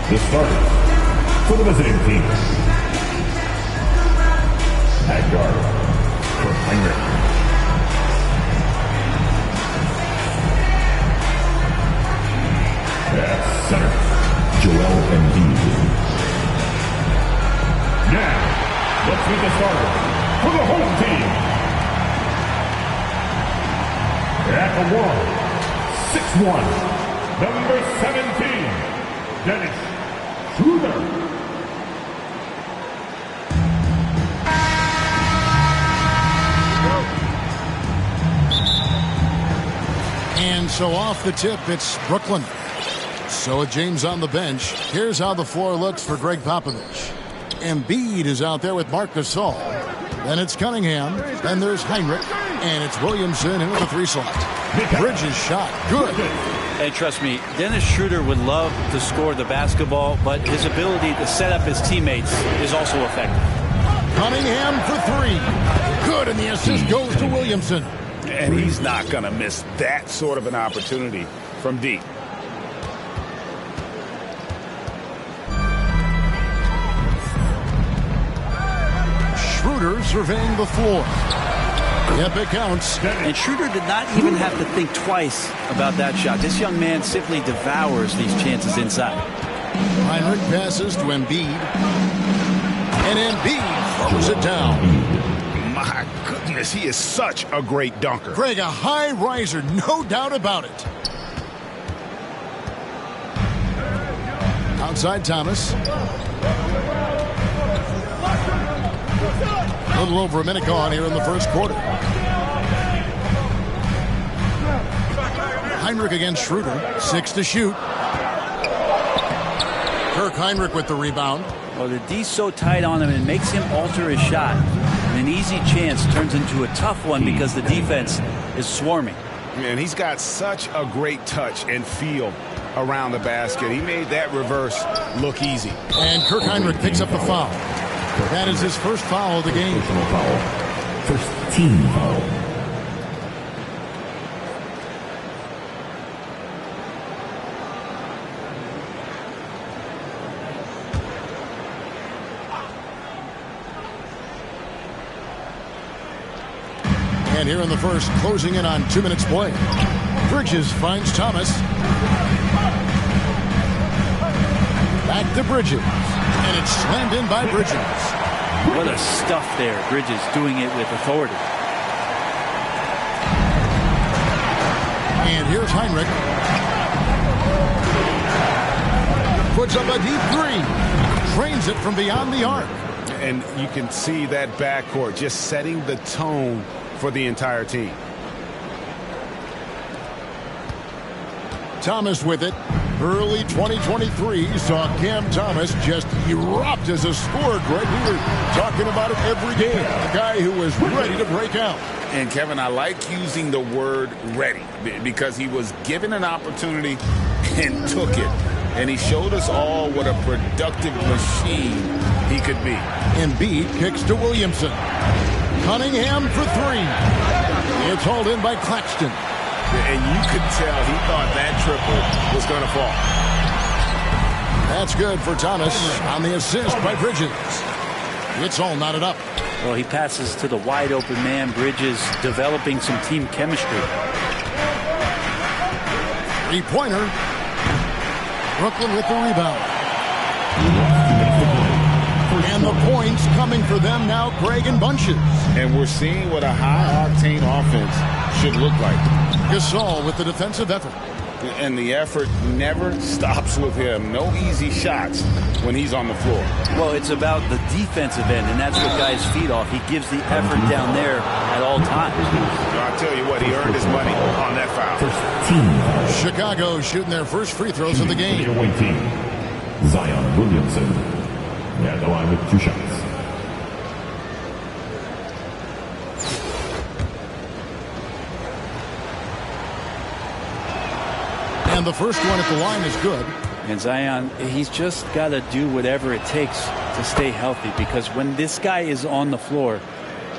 The starters for the visiting team. At guard, Heinrich. At center, Joel Embiid. Now, let's meet the starters for the home team. At the 6'1", number 17, Dennis Schroeder. And so off the tip, it's Brooklyn. So with James on the bench, here's how the floor looks for Greg Popovich. Embiid is out there with Marc Gasol. Then it's Cunningham. Then there's Heinrich. And it's Williamson in with a 3 slot. Bridges shot. Good. And trust me, Dennis Schroeder would love to score the basketball, but his ability to set up his teammates is also effective. Cunningham for 3. Good, and the assist goes to Williamson. And he's not going to miss that sort of an opportunity from deep. Schroeder surveying the floor. Yep, it counts. And Schroeder did not even have to think twice about that shot. This young man simply devours these chances inside. Heinrich passes to Embiid. And Embiid throws it down. My goodness, he is such a great dunker. Greg, a high riser, no doubt about it. Outside Thomas. A little over a minute gone here in the first quarter. Heinrich against Schroeder. 6 to shoot. Kirk Heinrich with the rebound. Well, the D's so tight on him, it makes him alter his shot. And an easy chance turns into a tough one because the defense is swarming. Man, he's got such a great touch and feel around the basket. He made that reverse look easy. And Kirk Heinrich picks up the foul. That is his first foul of the game. First team foul. And here in the first, closing in on 2 minutes play. Bridges finds Thomas. Back to Bridges. And it's slammed in by Bridges. What a stuff there. Bridges doing it with authority. And here's Heinrich. Puts up a deep three. Trains it from beyond the arc. And you can see that backcourt just setting the tone for the entire team. Thomas with it. Early 2023 saw Cam Thomas just erupt as a scorer, Greg. We were talking about it every game. A guy who was ready to break out. And, Kevin, I like using the word ready because he was given an opportunity and took it. And he showed us all what a productive machine he could be. Embiid kicks to Williamson. Cunningham for three. It's hauled in by Claxton. And you could tell he thought that triple was going to fall. That's good for Thomas on the assist by Bridges. It's all knotted up. Well, he passes to the wide open man. Bridges developing some team chemistry. Three-pointer. Brooklyn with the rebound. And the points coming for them now, Craig, in bunches. And we're seeing what a high-octane offense should look like. Gasol with the defensive effort. And the effort never stops with him. No easy shots when he's on the floor. Well, it's about the defensive end, and that's what guys feed off. He gives the effort down there at all times. I'll tell you what, he earned his money on that foul. Chicago shooting their first free throws of the game. The away team, Zion Williamson. At the line with 2 shots. And the first one at the line is good. And Zion, he's just got to do whatever it takes to stay healthy, because when this guy is on the floor,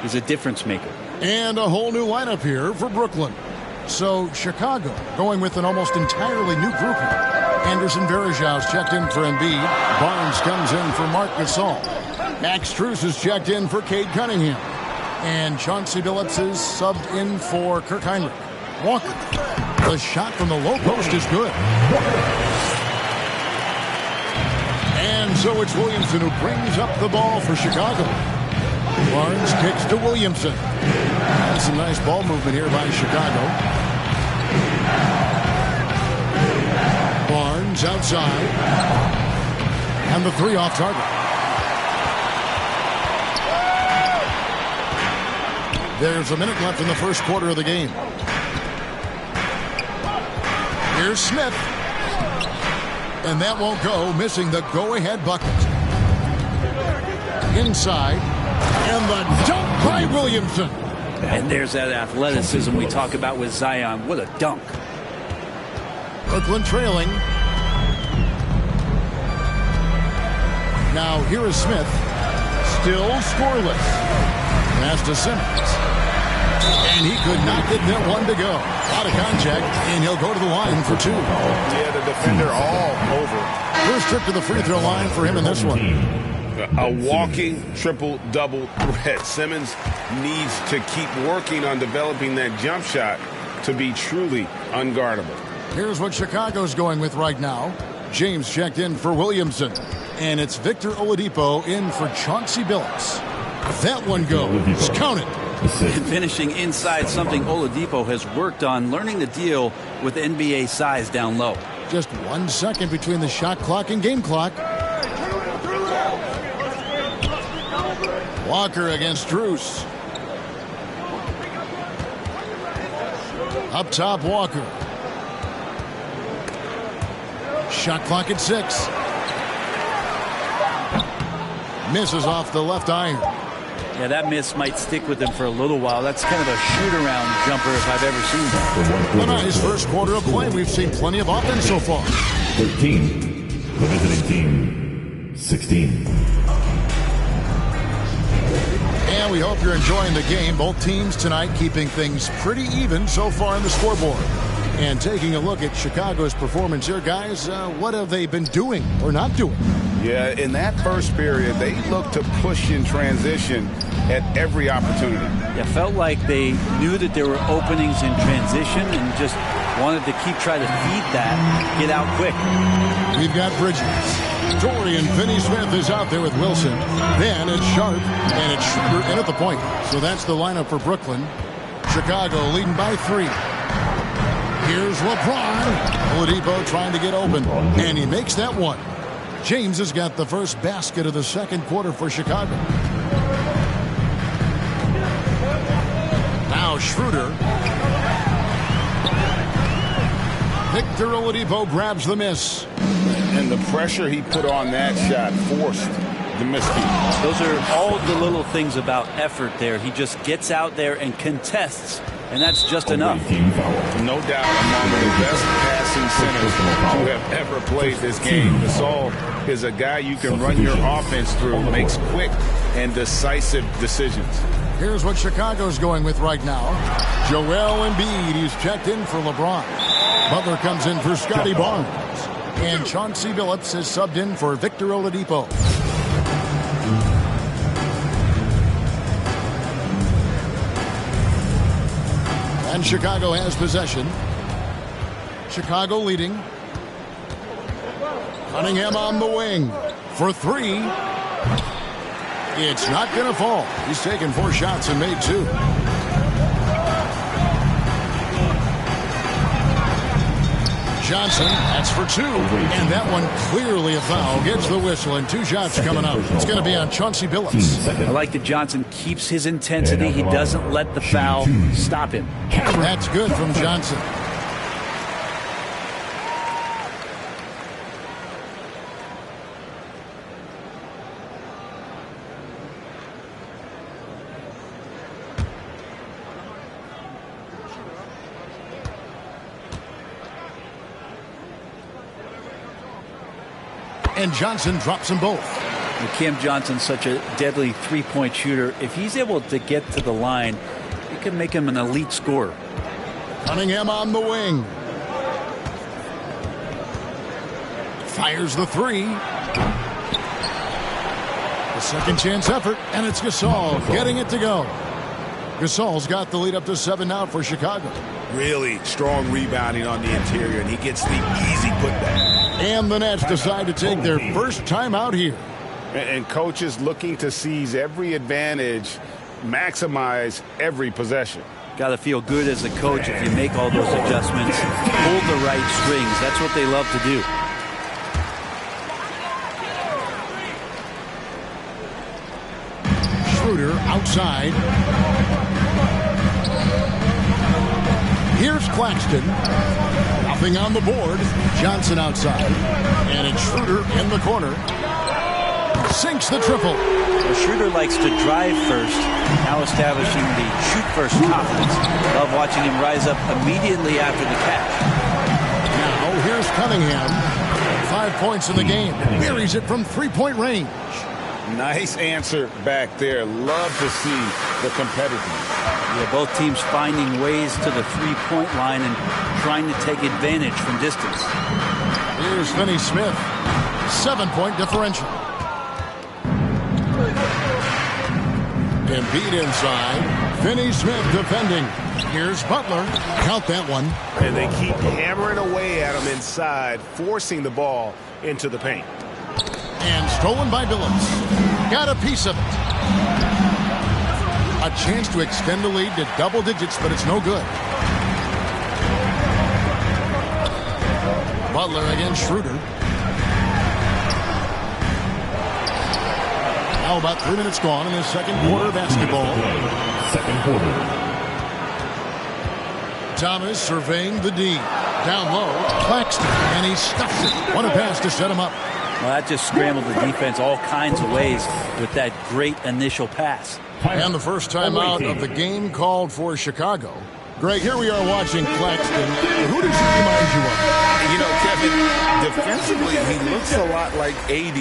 he's a difference maker. And a whole new lineup here for Brooklyn. So Chicago going with an almost entirely new group here. Anderson Varejão's checked in for Embiid. Barnes comes in for Marc Gasol. Max Strus is checked in for Cade Cunningham. And Chauncey Billups is subbed in for Kirk Heinrich. Walker. The shot from the low post is good. And so it's Williamson who brings up the ball for Chicago. Barnes kicks to Williamson. That's some nice ball movement here by Chicago. Barnes outside. And the three off target. There's a minute left in the first quarter of the game. Here's Smith. And that won't go, missing the go-ahead bucket. Inside. And the dunk by Williamson. And there's that athleticism we talk about with Zion. What a dunk. Brooklyn trailing. Now here is Smith. Still scoreless. Pass to Simmons. And he could not get that one to go. Out of contact, and he'll go to the line for 2. Yeah, the defender all over. First trip to the free throw line for him in this one. A walking triple-double threat. Simmons needs to keep working on developing that jump shot to be truly unguardable. Here's what Chicago's going with right now. James checked in for Williamson. And it's Victor Oladipo in for Chauncey Billups. That one goes. Count it. And finishing inside, something Oladipo has worked on, learning to deal with NBA size down low. Just 1 second between the shot clock and game clock. Walker against Strus. Up top, Walker. Shot clock at 6. Misses off the left iron. Yeah, that miss might stick with him for a little while. That's kind of a shoot-around jumper if I've ever seen one. A nice first quarter of play. We've seen plenty of offense so far. 13. The visiting team, 16. And we hope you're enjoying the game. Both teams tonight keeping things pretty even so far on the scoreboard. And taking a look at Chicago's performance here, guys, what have they been doing or not doing? Yeah, in that first period, they looked to push in transition at every opportunity. Yeah, felt like they knew that there were openings in transition and just wanted to keep trying to feed that, get out quick. We've got Bridges. Dorian Finney-Smith is out there with Wilson. Then it's Sharp, and it's Schroeder in at the point. So that's the lineup for Brooklyn. Chicago leading by 3. Here's LeBron. Oladipo trying to get open, and he makes that one. James has got the first basket of the second quarter for Chicago. Now Schroeder. Victor Oladipo grabs the miss. And the pressure he put on that shot forced the miscue. Those are all the little things about effort there. He just gets out there and contests, and that's just enough. No doubt among the best passing centers who have ever played this game. Gasol is a guy you can run your offense through, makes quick and decisive decisions. Here's what Chicago's going with right now. Joel Embiid, he's checked in for LeBron. Butler comes in for Scotty Barnes. And Chauncey Billups is subbed in for Victor Oladipo. And Chicago has possession. Chicago leading. Cunningham on the wing for 3. It's not going to fall. He's taken 4 shots and made 2. Johnson, that's for 2. And that one clearly a foul. Gets the whistle and 2 shots coming up. It's going to be on Chauncey Billups. I like that Johnson keeps his intensity. He doesn't let the foul stop him. That's good from Johnson. And Johnson drops them both. And Cam Johnson's such a deadly three-point shooter. If he's able to get to the line, it can make him an elite scorer. Cunningham on the wing. Fires the 3. The second chance effort, and it's Gasol getting it to go. Gasol's got the lead up to 7 now for Chicago. Really strong rebounding on the interior, and he gets the easy putback. And the Nets decide to take their first time out here. And coaches looking to seize every advantage, maximize every possession. Got to feel good as a coach if you make all those adjustments, pull the right strings. That's what they love to do. Schroeder outside. Here's Claxton. Nothing on the board. Johnson outside. And it's Schroeder in the corner. Sinks the triple. Well, Schroeder likes to drive first, now establishing the shoot-first confidence. Love watching him rise up immediately after the catch. Now here's Cunningham. 5 points in the game. Buries it from 3-point range. Nice answer back there. Love to see the competitiveness. Yeah, both teams finding ways to the three-point line and trying to take advantage from distance. Here's Finney-Smith. 7-point differential. Embiid inside. Finney-Smith defending. Here's Butler. Count that one. And they keep hammering away at him inside, forcing the ball into the paint. And stolen by Billups. Got a piece of it. A chance to extend the lead to double digits, but it's no good. Butler against Schroeder. Now about 3 minutes gone in the second quarter of basketball. Second quarter. Thomas surveying the D. Down low, Claxton, and he stuffs it. What a pass to set him up. Well, that just scrambled the defense all kinds of ways with that great initial pass. And the first time out of the game called for Chicago. Greg, here we are watching Claxton. Who does he remind you of? You know, Kevin, defensively, he looks a lot like AD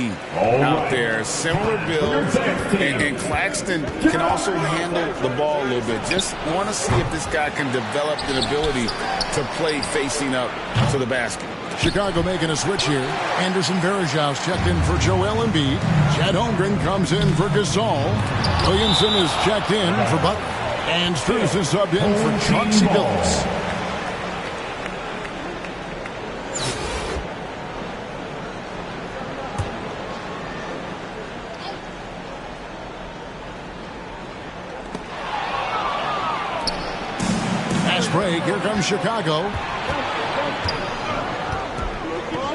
out there. Similar build, and Claxton can also handle the ball a little bit. Just want to see if this guy can develop an ability to play facing up to the basket. Chicago making a switch here. Anderson Varejau's checked in for Joel Embiid. Chet Holmgren comes in for Gasol. Williamson is checked in for Butler. And Strus is subbed in for Chauncey Billups. Fast break. Here comes Chicago.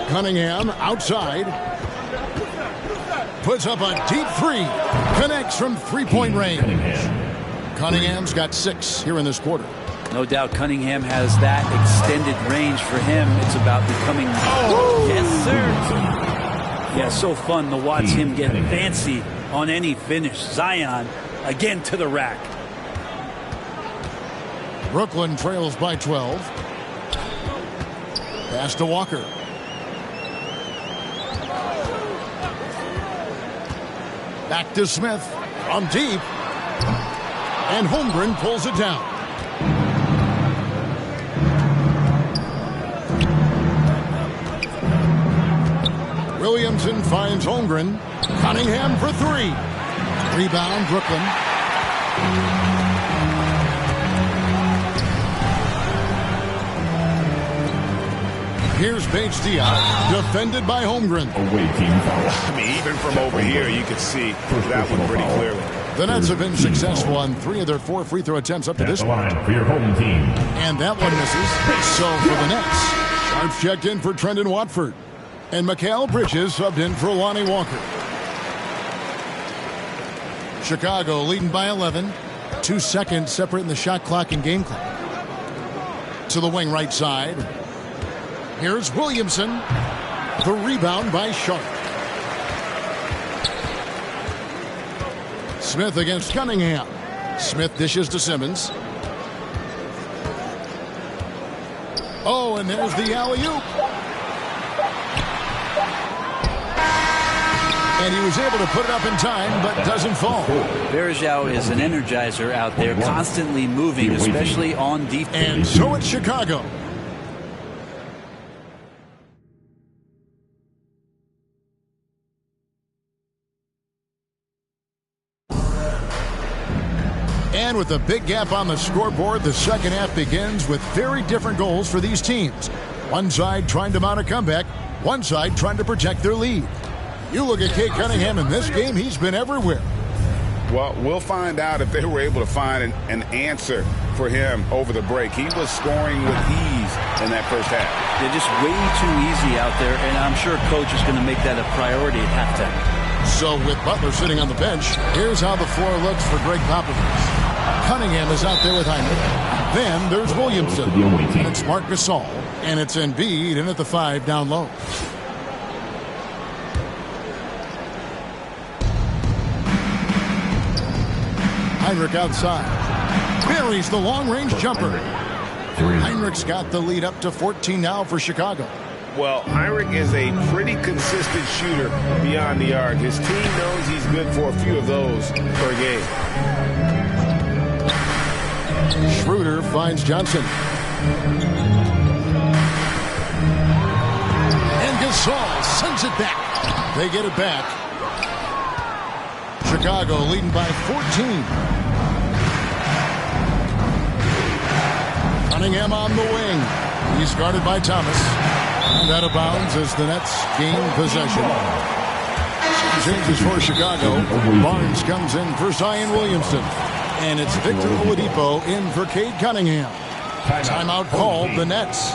Cunningham outside. Puts up a deep three. Connects from three-point range. Cunningham's got 6 here in this quarter. No doubt Cunningham has that extended range for him. It's about becoming... Oh, yes, sir. Yeah, so fun to watch him get fancy on any finish. Zion, again to the rack. Brooklyn trails by 12. Pass to Walker. Back to Smith from deep. And Holmgren pulls it down. Williamson finds Holmgren. Cunningham for 3. Rebound, Brooklyn. Here's Bates Diop, defended by Holmgren. Away team foul. I mean, even from over here, you can see that one pretty clearly. The Nets have been successful on 3 of their 4 free throw attempts up to this point. For your home team. And that one misses. So for the Nets, Sharp checked in for Trendon Watford. And Mikal Bridges subbed in for Lonnie Walker. Chicago leading by 11. 2 seconds separating the shot clock and game clock. To the wing right side. Here's Williamson. The rebound by Sharp. Smith against Cunningham. Smith dishes to Simmons. Oh, and there's the alley-oop. And he was able to put it up in time, but doesn't fall. Varejao is an energizer out there, constantly moving, especially on defense. And so it's Chicago. And with a big gap on the scoreboard, the second half begins with very different goals for these teams. One side trying to mount a comeback, one side trying to protect their lead. You look at Cade Cunningham in this game, he's been everywhere. Well, we'll find out if they were able to find an answer for him over the break. He was scoring with ease in that first half. They're just way too easy out there, and I'm sure coach is going to make that a priority at halftime. So with Butler sitting on the bench, here's how the floor looks for Greg Popovich. Cunningham is out there with Heinrich. Then there's Williamson. And it's Marc Gasol. And it's Embiid in at the 5 down low. Heinrich outside. Buries the long-range jumper. Heinrich's got the lead up to 14 now for Chicago. Well, Heinrich is a pretty consistent shooter beyond the arc. His team knows he's good for a few of those per game. Schroeder finds Johnson. And Gasol sends it back. They get it back. Chicago leading by 14. Cunningham on the wing. He's guarded by Thomas. And out of bounds as the Nets gain possession. Changes for Chicago. Barnes comes in for Zion Williamson. And it's Victor Oladipo in for Cade Cunningham. Timeout called the Nets.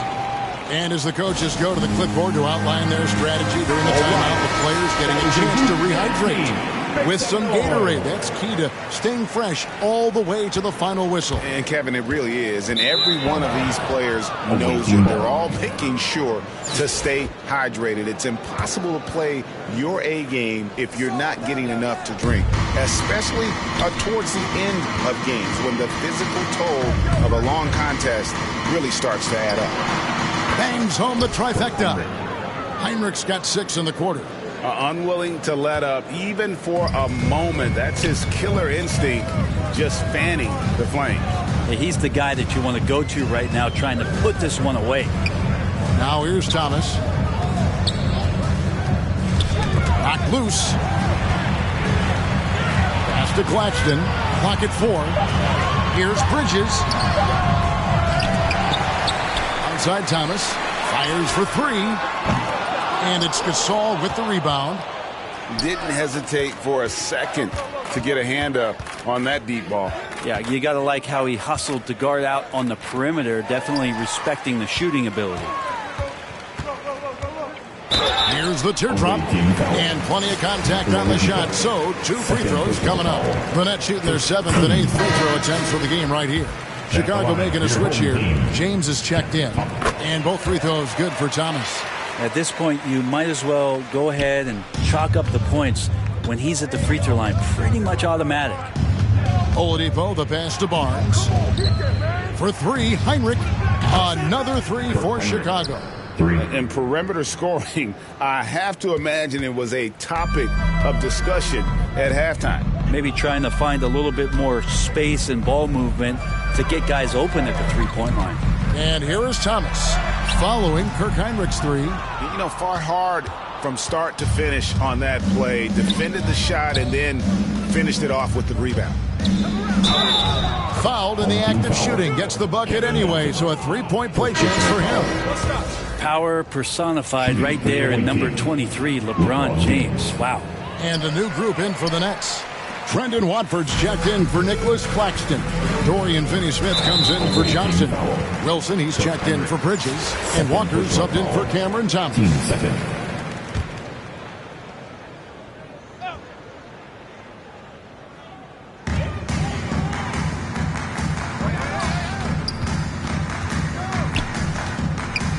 And as the coaches go to the clipboard to outline their strategy during the timeout, the players getting a chance to rehydrate with some Gatorade. That's key to staying fresh all the way to the final whistle. And Kevin, it really is. And every one of these players knows it. They're all making sure to stay hydrated. It's impossible to play your A game if you're not getting enough to drink, especially towards the end of games when the physical toll of a long contest really starts to add up. Bangs home the trifecta. Heinrich's got 6 in the quarter. Unwilling to let up even for a moment. That's his killer instinct, just fanning the flame. He's the guy that you want to go to right now, trying to put this one away. Now here's Thomas. Knocked loose. Pass to Claxton. Clock at 4. Here's Bridges. Outside Thomas. Fires for 3. And it's Gasol with the rebound. Didn't hesitate for a second to get a hand up on that deep ball. Yeah, you got to like how he hustled to guard out on the perimeter, definitely respecting the shooting ability. Here's the teardrop, and plenty of contact on the shot, so 2 free throws coming up. The Nets shooting their 7th and 8th free throw attempts for the game right here. Chicago making a switch here. James is checked in, and both free throws good for Thomas. At this point, you might as well go ahead and chalk up the points when he's at the free throw line. Pretty much automatic. Oladipo, the pass to Barnes. For 3, Heinrich. Another 3 for Chicago. And perimeter scoring, I have to imagine it was a topic of discussion at halftime. Maybe trying to find a little bit more space and ball movement to get guys open at the three-point line. And here is Thomas following Kirk Heinrich's 3. You know, fought hard from start to finish on that play, defended the shot, and then finished it off with the rebound. Fouled in the act of shooting. Gets the bucket anyway, so a 3-point play chance for him. Power personified right there in number 23, LeBron James. Wow. And a new group in for the Nets. Trendon Watford's checked in for Nicholas Claxton. Dorian Finney-Smith comes in for Johnson. Wilson, he's checked in for Bridges. And Walker subbed in for Cameron Thompson.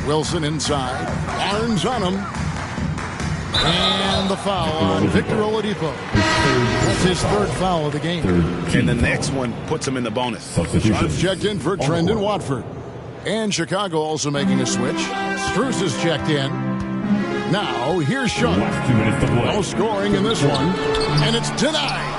Wilson inside. Barnes on him. And the foul on Victor Oladipo. That's his 3rd foul of the game. And the next one puts him in the bonus. Shots checked in for Trendon Watford. And Chicago also making a switch. Strus is checked in. Now, here's Sharp. No scoring in this one. And it's denied.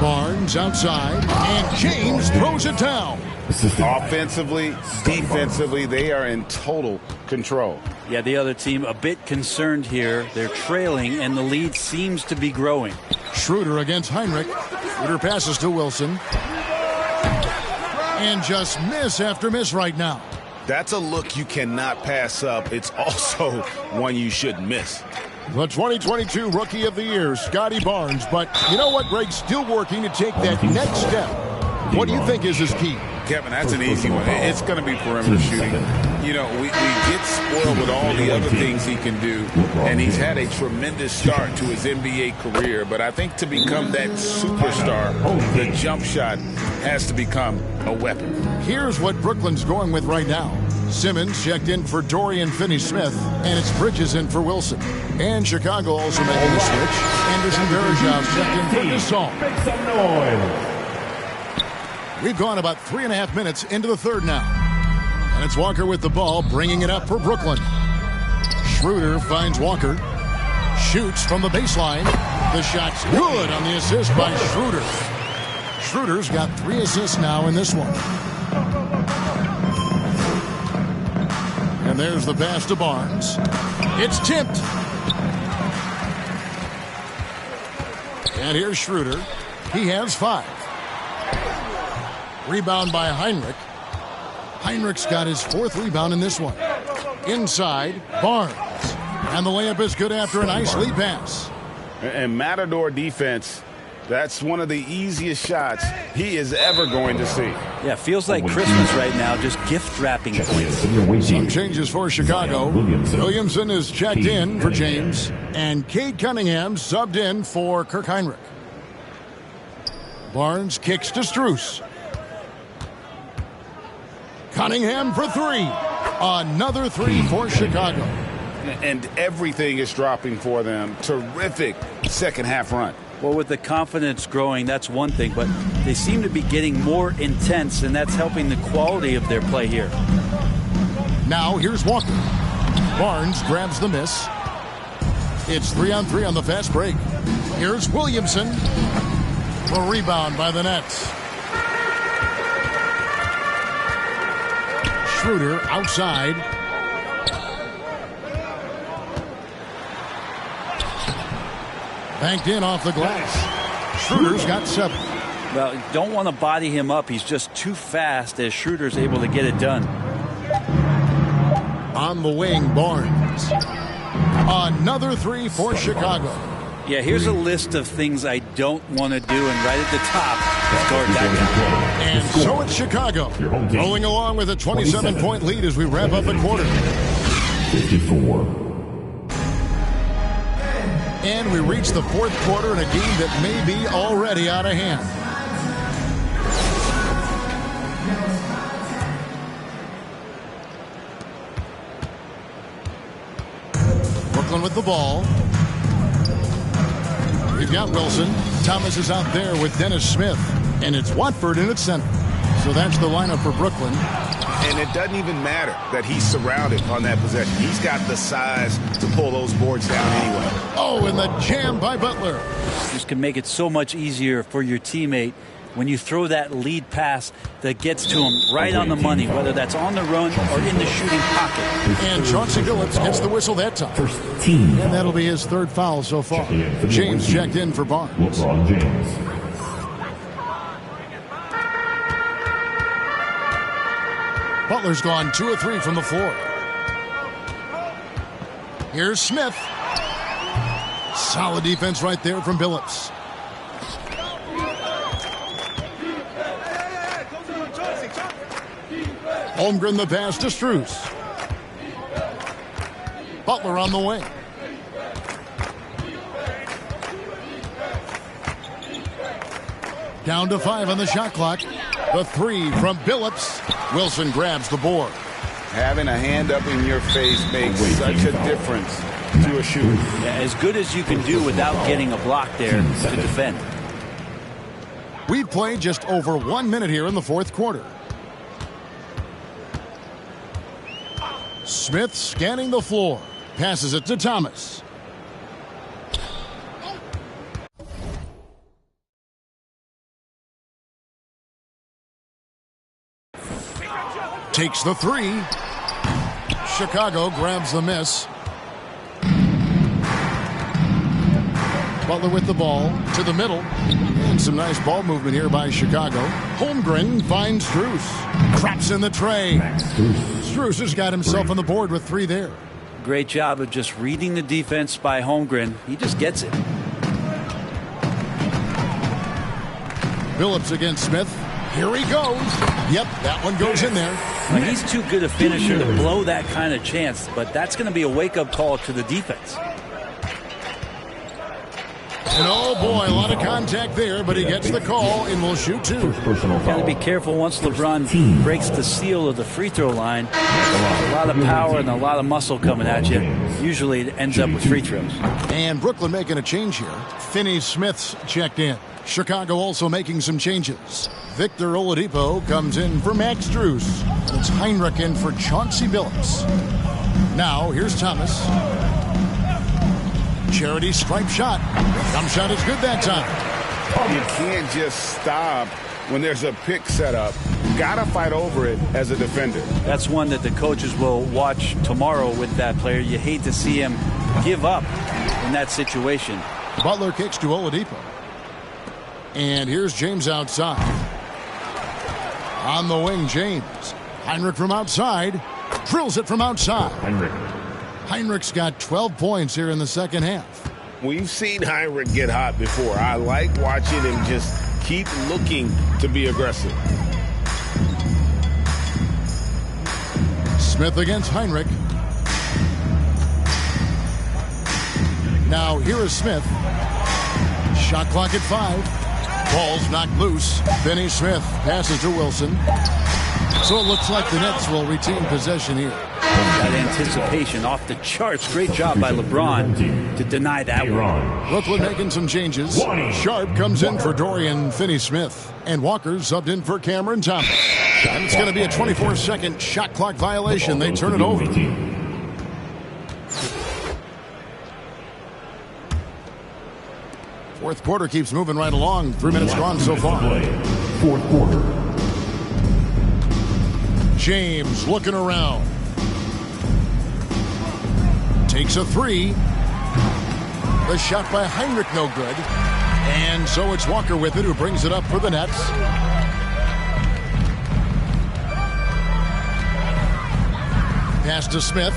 Barnes outside. And James throws it down. Offensively, defensively, they are in total control. Yeah, the other team a bit concerned here. They're trailing, and the lead seems to be growing. Schroeder against Heinrich. Schroeder passes to Wilson. And just miss after miss right now. That's a look you cannot pass up. It's also one you shouldn't miss. The 2022 Rookie of the Year, Scotty Barnes. But you know what, Greg? Still working to take that next step. What do you think is his key? Kevin, that's an easy one. It's going to be perimeter shooting. You know, we get spoiled with all the other things he can do, and he's had a tremendous start to his NBA career. But I think to become that superstar, the jump shot has to become a weapon. Here's what Brooklyn's going with right now. Simmons checked in for Dorian Finney-Smith, and it's Bridges in for Wilson. And Chicago also making a switch. Anderson Varejao checked in for Gasol. Make some noise. We've gone about 3.5 minutes into the 3rd now. And it's Walker with the ball, bringing it up for Brooklyn. Schroeder finds Walker. Shoots from the baseline. The shot's good on the assist by Schroeder. Schroeder's got 3 assists now in this one. And there's the pass to Barnes. It's tipped. And here's Schroeder. He has 5. Rebound by Heinrich. Heinrich's got his 4th rebound in this one. Inside, Barnes. And the layup is good after a nice lead pass. And Matador defense, that's one of the easiest shots he is ever going to see. Yeah, feels like Christmas right now, just gift wrapping points. Some changes for Chicago. Williamson is checked in for James. And Cade Cunningham subbed in for Kirk Heinrich. Barnes kicks to Strus. Cunningham for 3. Another 3 for Chicago. And everything is dropping for them. Terrific second half run. Well, with the confidence growing, that's one thing, but they seem to be getting more intense, and that's helping the quality of their play here. Now here's Walker. Barnes grabs the miss. It's 3-on-3 on the fast break. Here's Williamson. A rebound by the Nets. Schroeder outside. Banked in off the glass. Schroeder's got 7. Well, you don't want to body him up. He's just too fast as Schroeder's able to get it done. On the wing, Barnes. Another 3 for Chicago. Yeah, here's a list of things I don't want to do, and right at the top is guard that guy. And so it's Chicago, rolling along with a 27-point lead as we wrap up the quarter. 54. And we reach the fourth quarter in a game that may be already out of hand. Brooklyn with the ball. We've got Wilson. Thomas is out there with Dennis Smith. And it's Watford in its center. So that's the lineup for Brooklyn. And it doesn't even matter that he's surrounded on that possession. He's got the size to pull those boards down anyway. Oh, and the jam by Butler. This can make it so much easier for your teammate when you throw that lead pass that gets to him right on the money, whether that's on the run or in the shooting pocket. And Chauncey Billups gets the whistle that time. And that'll be his 3rd foul so far. James checked in for Barnes. LeBron James. Butler's gone 2 of 3 from the floor. Here's Smith. Solid defense right there from Billups. Holmgren the pass to Strus. Butler on the wing. Down to 5 on the shot clock. The 3 from Billups. Wilson grabs the board. Having a hand up in your face makes such a difference to a shooter. Yeah, as good as you can do without getting a block there to defend. We've played just over 1 minute here in the fourth quarter. Smith scanning the floor. Passes it to Thomas. Takes the 3. Chicago grabs the miss. Butler with the ball to the middle. And some nice ball movement here by Chicago. Holmgren finds Strus. Traps in the tray. Strus has got himself on the board with 3 there. Great job of just reading the defense by Holmgren. He just gets it. Billups against Smith. Here he goes. Yep, that one goes in there. Well, he's too good a finisher to blow that kind of chance, but that's going to be a wake-up call to the defense. And oh boy, a lot of contact there, but he gets the call and will shoot 2. Got to be careful once LeBron breaks the seal of the free throw line. There's a lot of power and a lot of muscle coming at you. Usually it ends up with free throws. And Brooklyn making a change here. Finney-Smith's checked in. Chicago also making some changes. Victor Oladipo comes in for Max Strus. And it's Heinrich in for Chauncey Billups. Now, here's Thomas. Charity stripe shot. Jump shot is good that time. You can't just stop when there's a pick set up. Gotta fight over it as a defender. That's one that the coaches will watch tomorrow with that player. You hate to see him give up in that situation. Butler kicks to Oladipo. And here's James outside. On the wing, James. Heinrich from outside. Drills it from outside. Heinrich's got 12 points here in the second half. We've seen Heinrich get hot before. I like watching him just keep looking to be aggressive. Smith against Heinrich. Now here is Smith. Shot clock at 5. Ball's knocked loose. Finney-Smith passes to Wilson. So it looks like the Nets will retain possession here. That anticipation off the charts. Great job by LeBron to deny that one. Brooklyn making some changes. Sharp comes in for Dorian Finney-Smith. And Walker subbed in for Cameron Thomas. And it's going to be a 24-second shot clock violation. They turn it over. Fourth quarter keeps moving right along. 3 minutes gone so far. Fourth quarter. James looking around. Takes a three. The shot by Heinrich no good. And so it's Walker with it, who brings it up for the Nets. Pass to Smith.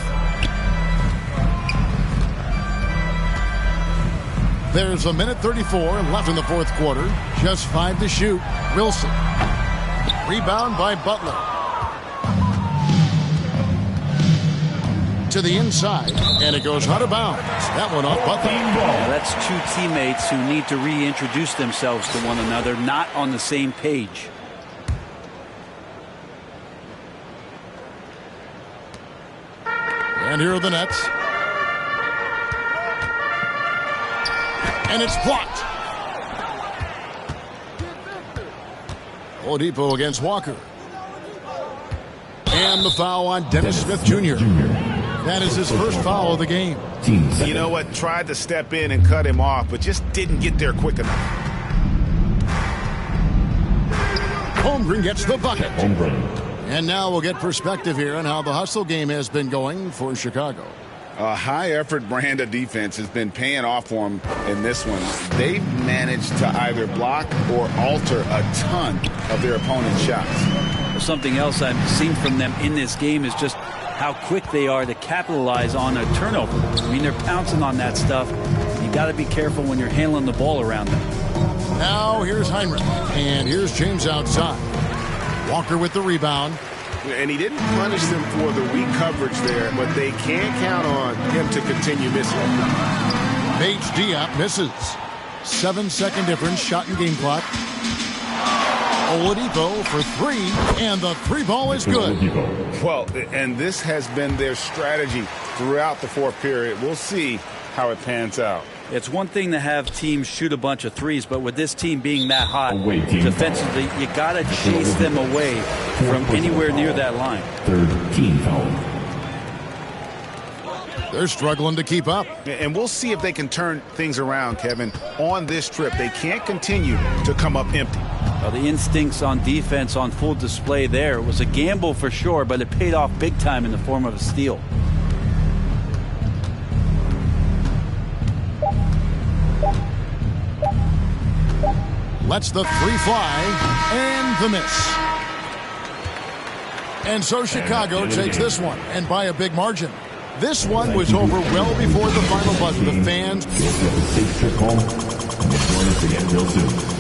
There's a minute 34 left in the fourth quarter. Just 5 to shoot. Wilson. Rebound by Butler. To the inside, and it goes out of bounds. That one off Butler. Yeah, that's two teammates who need to reintroduce themselves to one another, not on the same page. And here are the Nets. And it's blocked. Oladipo against Walker. And the foul on Dennis Smith Jr. That is his first foul of the game. You know what? Tried to step in and cut him off, but just didn't get there quick enough. Holmgren gets the bucket. And now we'll get perspective here on how the hustle game has been going for Chicago. A high-effort brand of defense has been paying off for them in this one. They've managed to either block or alter a ton of their opponent's shots. Well, something else I've seen from them in this game is just how quick they are to capitalize on a turnover. I mean, they're pouncing on that stuff. You got to be careful when you're handling the ball around them. Now here's Heinrich, and here's James outside. Walker with the rebound. And he didn't punish them for the weak coverage there, but they can't count on him to continue missing. Paige Diop misses. 7-second difference, shot and game clock. Oladipo for three, and the three ball is good. Well, and this has been their strategy throughout the fourth period. We'll see how it pans out. It's one thing to have teams shoot a bunch of threes, but with this team being that hot defensively, you got to chase them away from anywhere near that line. Third team foul. They're struggling to keep up. And we'll see if they can turn things around, Kevin. On this trip, they can't continue to come up empty. Well, the instincts on defense on full display there. It was a gamble for sure, but it paid off big time in the form of a steal. Lets the three fly, and the miss. And so Chicago takes this one, and by a big margin. This one was over well before the final buzzer. The fans. Safe trip home. Join us again real soon.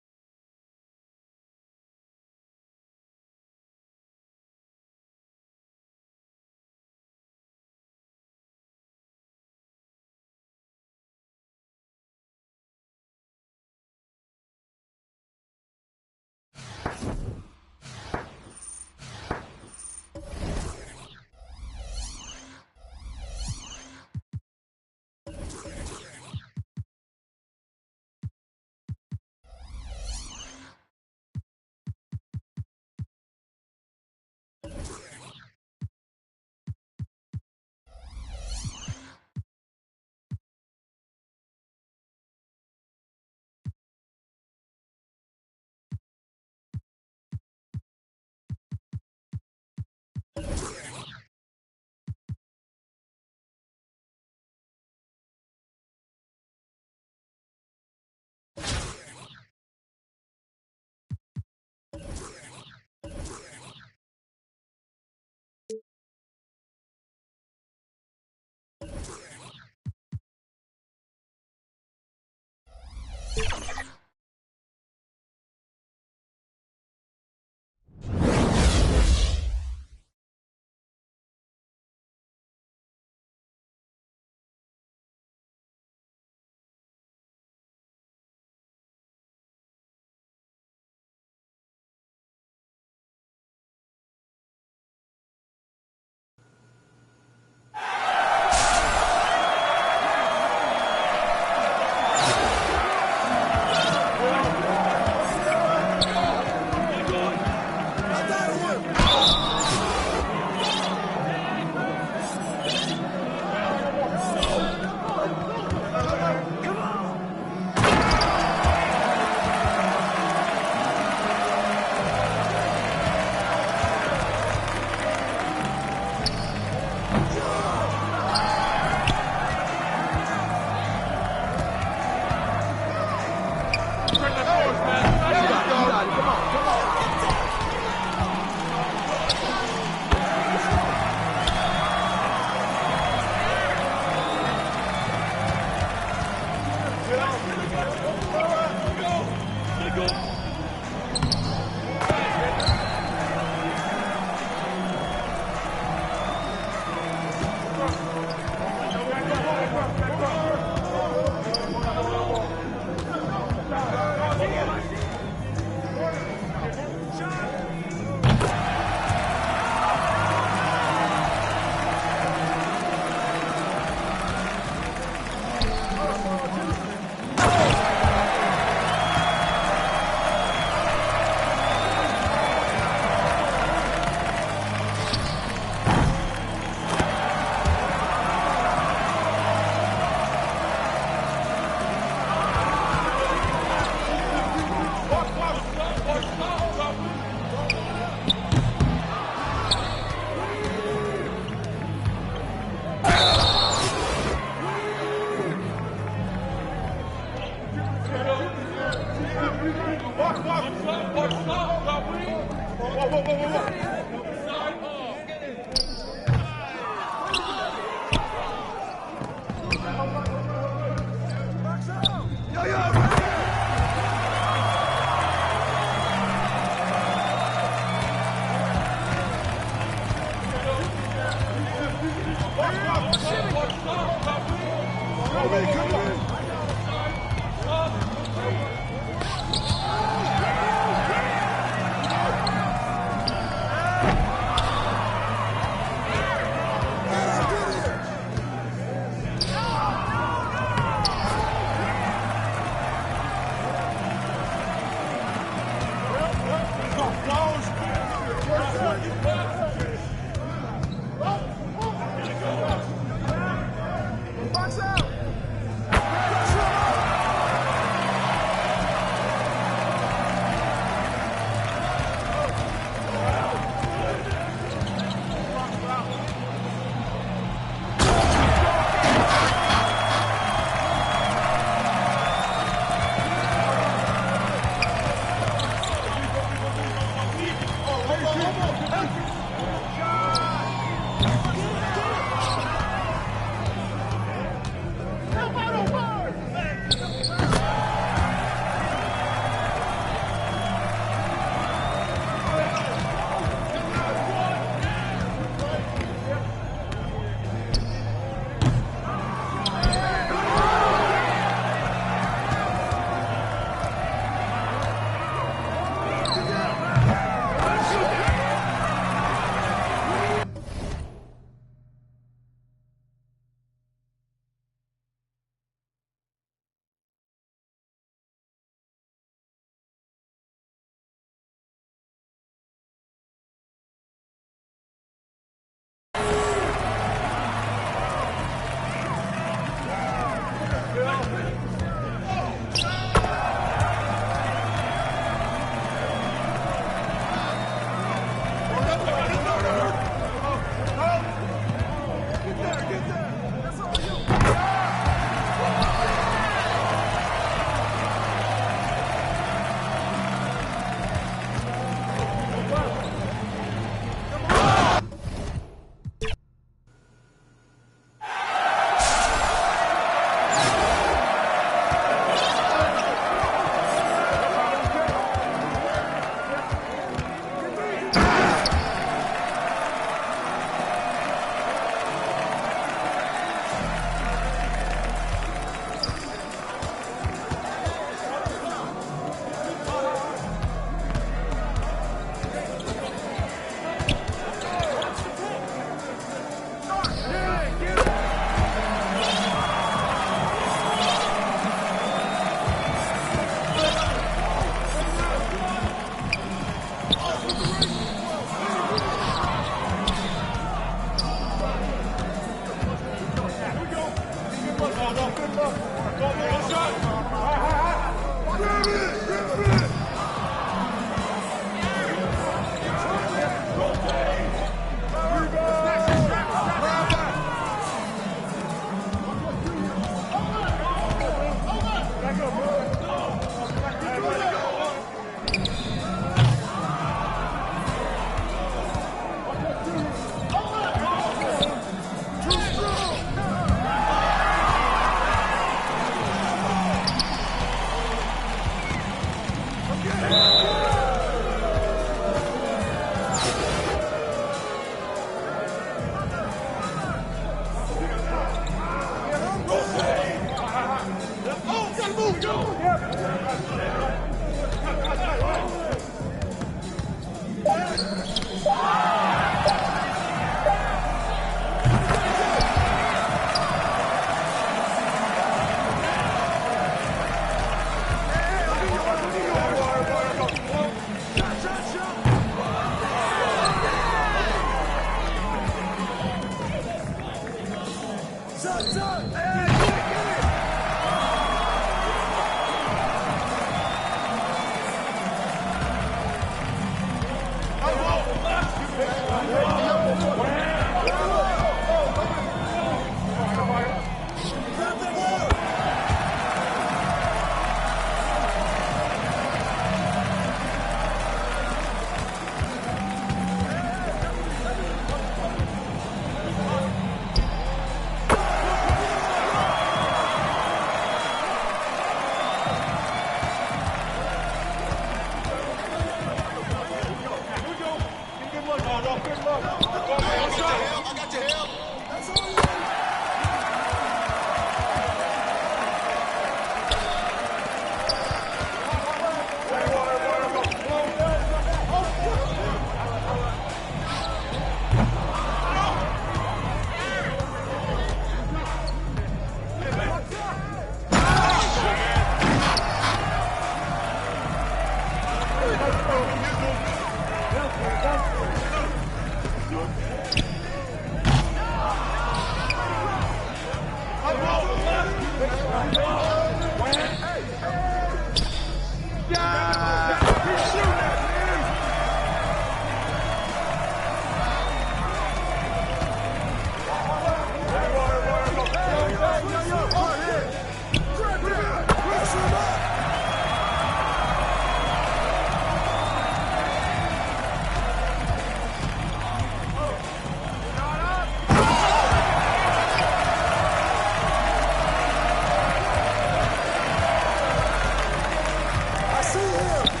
I see him.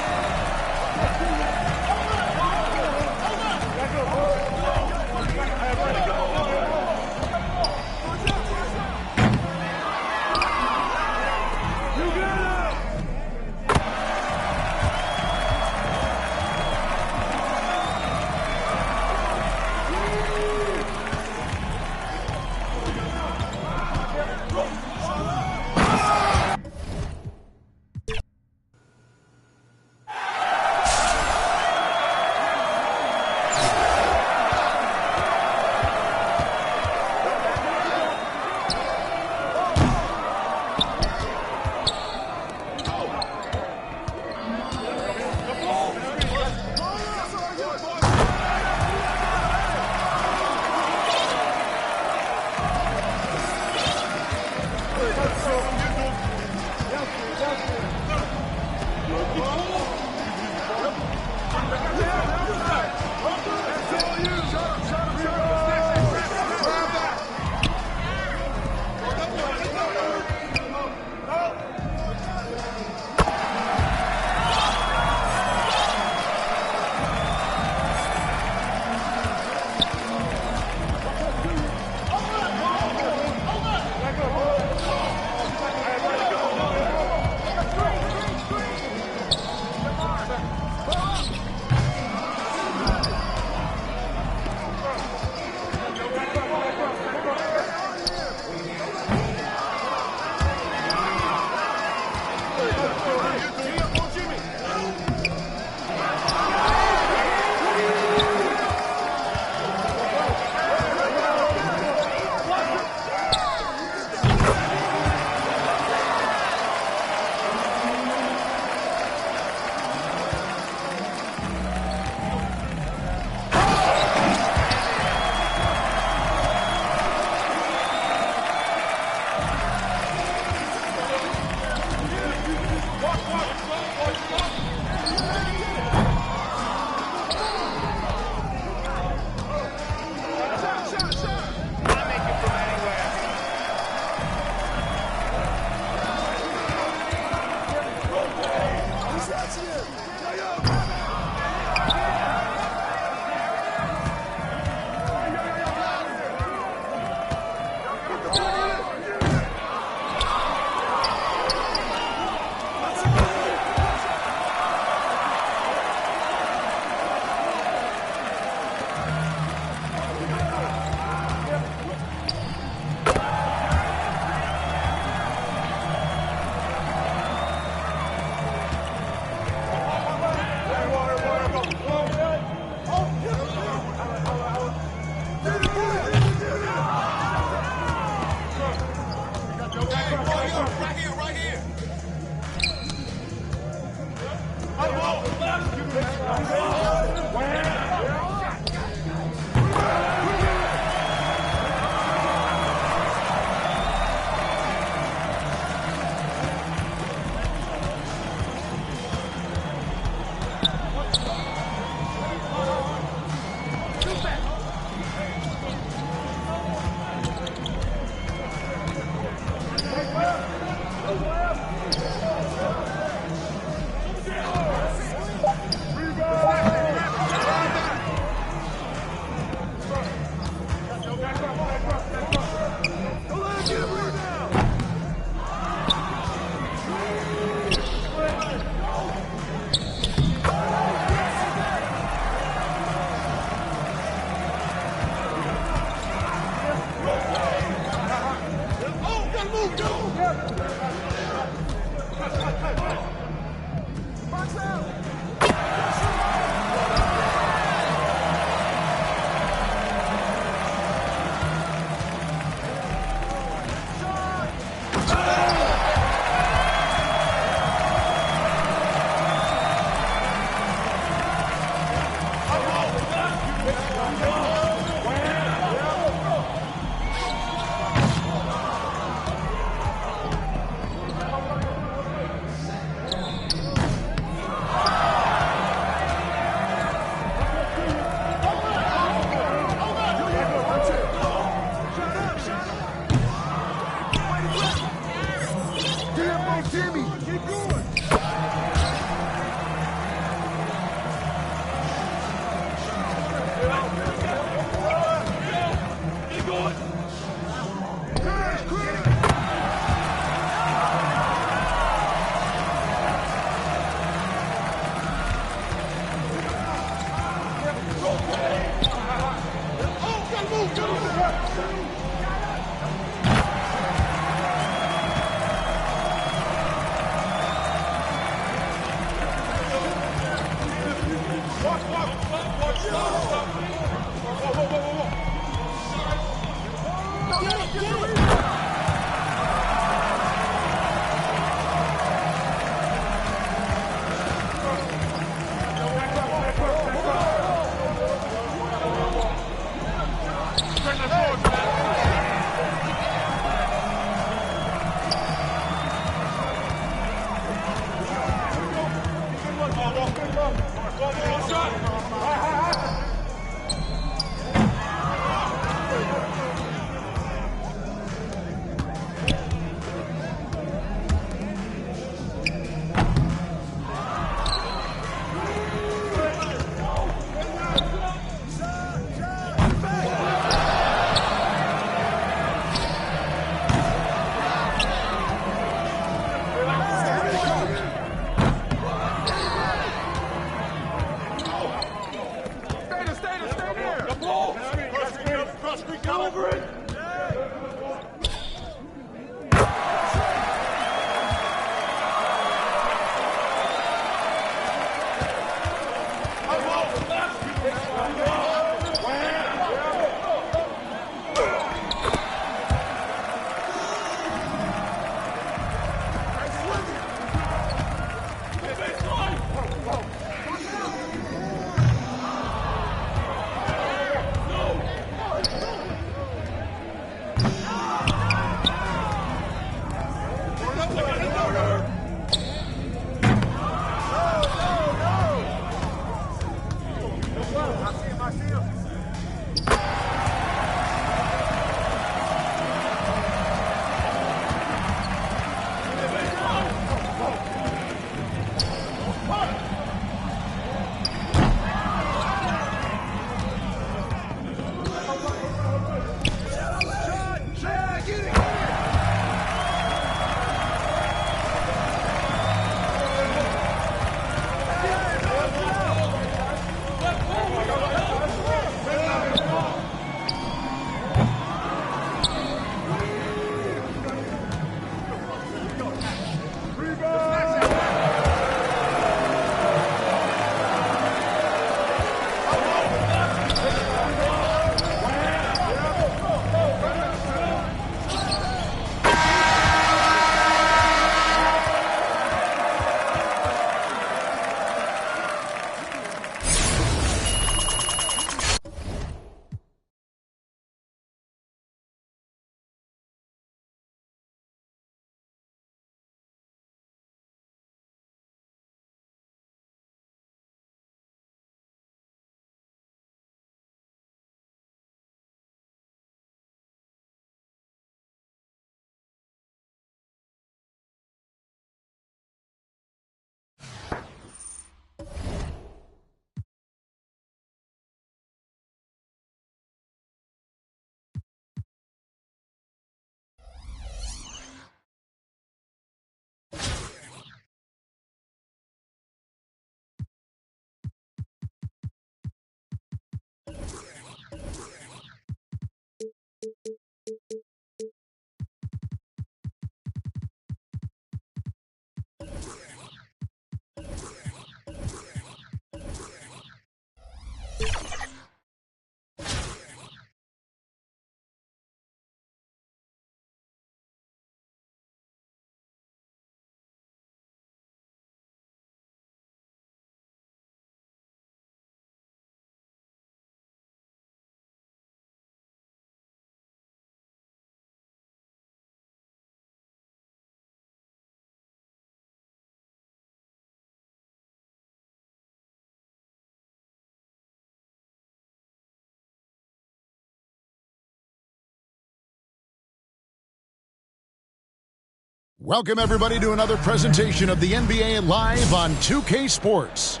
Welcome, everybody, to another presentation of the NBA Live on 2K Sports.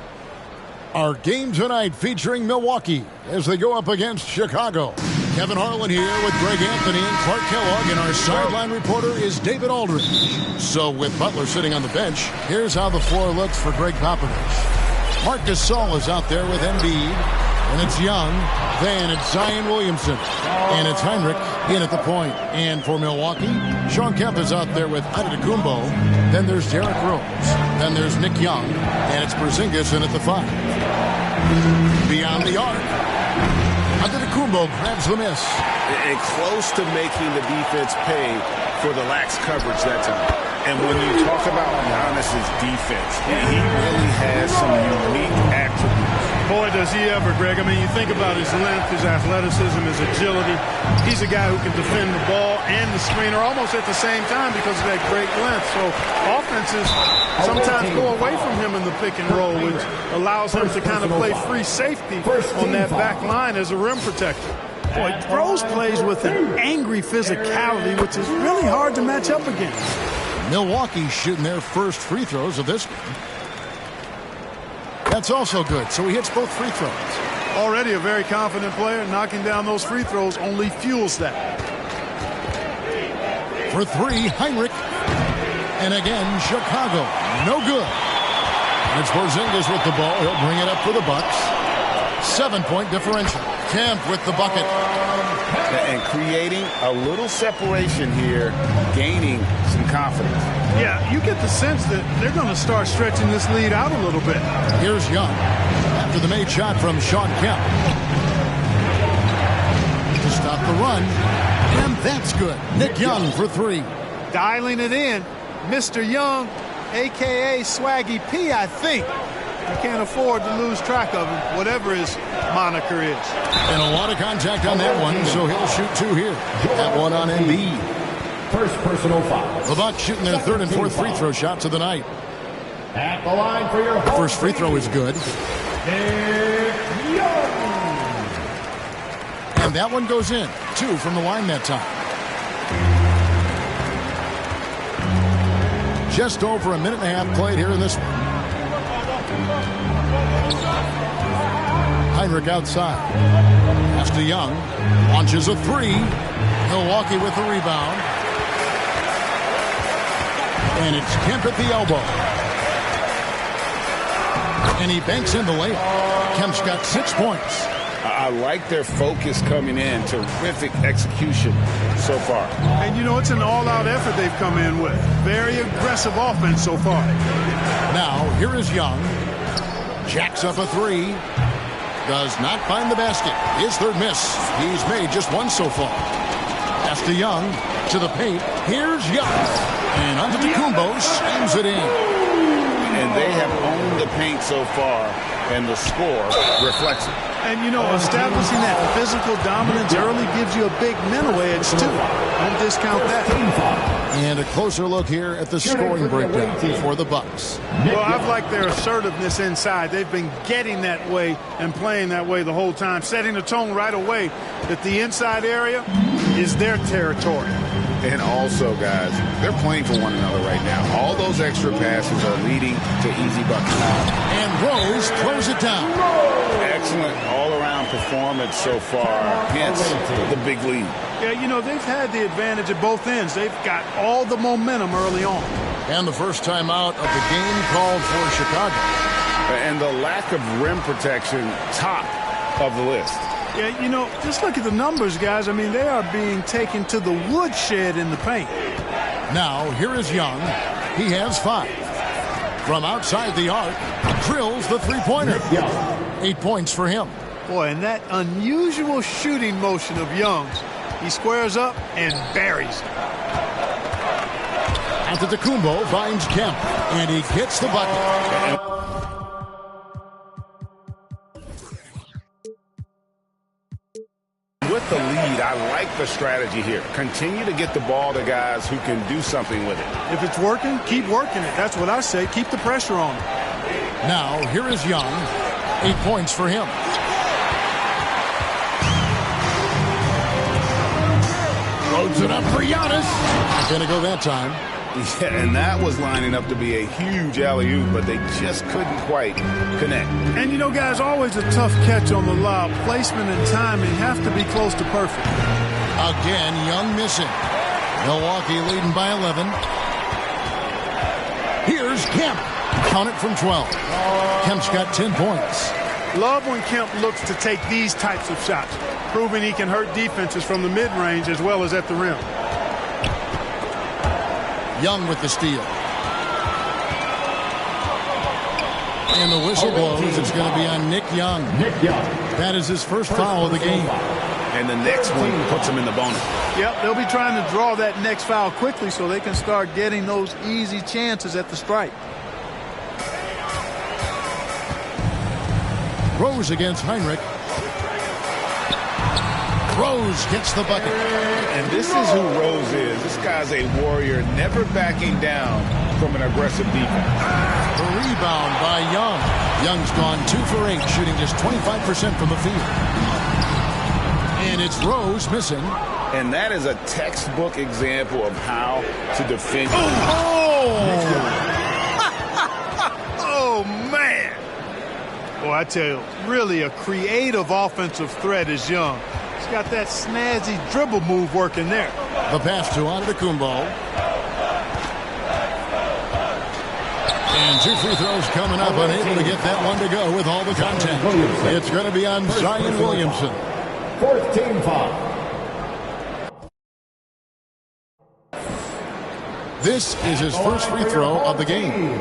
Our game tonight featuring Milwaukee as they go up against Chicago. Kevin Harlan here with Greg Anthony and Clark Kellogg, and our sideline reporter is David Aldridge. So with Butler sitting on the bench, here's how the floor looks for Greg Popovich. Marc Gasol is out there with Embiid, and it's Young. Then it's Zion Williamson, and it's Heinrich in at the point. And for Milwaukee, Shawn Kemp is out there with Antetokounmpo. Then there's Derrick Rose. Then there's Nick Young, and it's Porzingis in at the 5. Beyond the arc, Antetokounmpo grabs the miss. And close to making the defense pay for the lax coverage that time. And when you talk about Giannis's defense, he really has some unique attributes. Boy, does he ever, Greg. I mean, you think about his length, his athleticism, his agility. He's a guy who can defend the ball and the screener almost at the same time because of that great length. So offenses sometimes go away from him in the pick and roll, which allows him to kind of play free safety on that back line as a rim protector. Boy, Rose plays with an angry physicality, which is really hard to match up against. Milwaukee shooting their first free throws of this game. That's also good, so he hits both free throws. Already a very confident player. Knocking down those free throws only fuels that. For 3, Heinrich. And again, Chicago. No good. And it's Porzingis with the ball. He'll bring it up for the Bucks. 7-point differential. Kemp with the bucket. And creating a little separation here, gaining some confidence. Yeah, you get the sense that they're going to start stretching this lead out a little bit. Here's Young after the made shot from Shawn Kemp. To stop the run, and that's good. Nick Young for 3. Dialing it in, Mr. Young, a.k.a. Swaggy P, I think. You can't afford to lose track of him, whatever his moniker is. And a lot of contact on that one, so he'll shoot 2 here. That one on Embiid. First personal foul. The Bucks shooting their 3rd and 4th free throw shots of the night. At the line for your first free throw is good. And that one goes in. 2 from the line that time. Just over a minute and a half played here in this one. Heinrich outside. Pass to Young. Launches a 3. Milwaukee with the rebound. And it's Kemp at the elbow. And he banks in the layup. Kemp's got 6 points. I like their focus coming in. Terrific execution so far. And, you know, it's an all-out effort they've come in with. Very aggressive offense so far. Now, here is Young. Jacks up a 3. Does not find the basket. His 3rd miss. He's made just 1 so far. Pass to Young. To the paint. Here's Young. And Antetokounmpo slams it in. And they have owned the paint so far, and the score reflects it. And, you know, establishing that physical dominance early gives you a big mental edge, too. Don't discount that. And a closer look here at the scoring breakdown for the Bucks. Well, I've liked their assertiveness inside. They've been getting that way and playing that way the whole time, setting the tone right away that the inside area is their territory. And also, guys, they're playing for one another right now. All those extra passes are leading to easy buckets. And Rose throws it down. Excellent all-around performance so far, hence the big lead. Yeah, you know, they've had the advantage at both ends. They've got all the momentum early on. And the first time out of the game called for Chicago. And the lack of rim protection, top of the list. Yeah, you know, just look at the numbers, guys. I mean, they are being taken to the woodshed in the paint. Now, here is Young. He has 5. From outside the arc, drills the 3-pointer. 8 points for him. Boy, and that unusual shooting motion of Young's, he squares up and buries it. Antetokounmpo finds Kemp, and he gets the bucket. With the lead, I like the strategy here. Continue to get the ball to guys who can do something with it. If it's working, keep working it. That's what I say. Keep the pressure on it. Now, here is Young. 8 points for him. Loads it up for Giannis. Not going to go that time. Yeah, and that was lining up to be a huge alley-oop, but they just couldn't quite connect. And, you know, guys, always a tough catch on the lob. Placement and timing have to be close to perfect. Again, Young missing. Milwaukee leading by 11. Here's Kemp. Count it from 12. Kemp's got 10 points. Love when Kemp looks to take these types of shots, proving he can hurt defenses from the mid-range as well as at the rim. Young with the steal. And the whistle blows. It's going to be on Nick Young. That is his first foul of the game. And the next one puts him in the bonus. Yep, they'll be trying to draw that next foul quickly so they can start getting those easy chances at the stripe. Rose against Heinrich. Rose gets the bucket. And this is who Rose is. This guy's a warrior, never backing down from an aggressive defense. The rebound by Young. Young's gone 2 for 8, shooting just 25% from the field. And it's Rose missing. And that is a textbook example of how to defend. Oh, man. Boy, I tell you, really a creative offensive threat is Young. He's got that snazzy dribble move working there. The pass to Antetokounmpo. And 2 free throws coming up, unable to get that one to go with all the contact. It's going to be on Zion Williamson. 4th team foul. This is his first free throw of the game.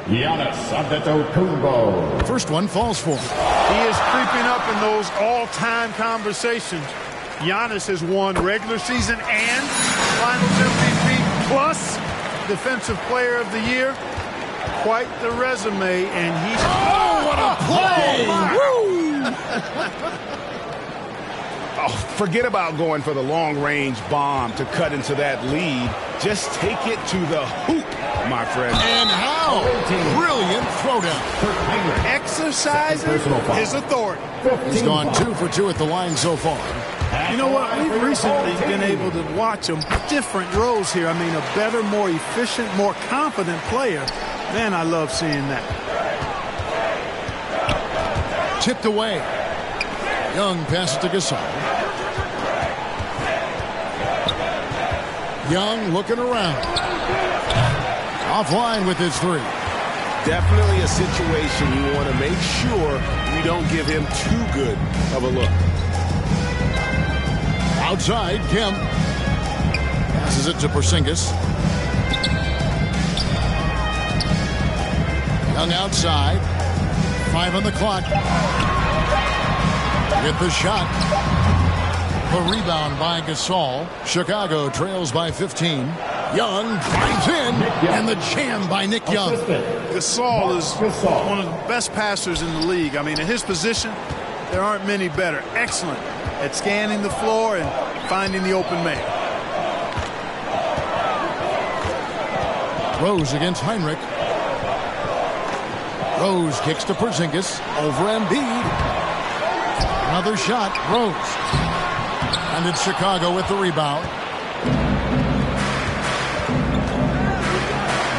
Giannis Antetokounmpo. First one falls for him. He is creeping up in those all-time conversations. Giannis has won regular season and Finals MVP plus Defensive Player of the Year. Quite the resume, and he's... Oh, what a play! Oh, forget about going for the long-range bomb to cut into that lead. Just take it to the hoop, my friend. And how? Brilliant throwdown. Exercising his authority. He's gone 2 for 2 at the line so far. You know what? We've recently been able to watch him different roles here. I mean, a better, more efficient, more confident player. Man, I love seeing that. Tipped away. Young passes to Gasol. Young looking around. Offline with his 3. Definitely a situation you want to make sure you don't give him too good of a look. Outside, Kemp. Passes it to Porzingis. Young outside. 5 on the clock. Get the shot. The rebound by Gasol. Chicago trails by 15. Young drives in, and the jam by Nick Young. Gasol is one of the best passers in the league. I mean, at his position, there aren't many better. Excellent at scanning the floor and finding the open man. Rose against Heinrich. Rose kicks to Porzingis. Over Embiid. Another shot. Rose. And it's Chicago with the rebound.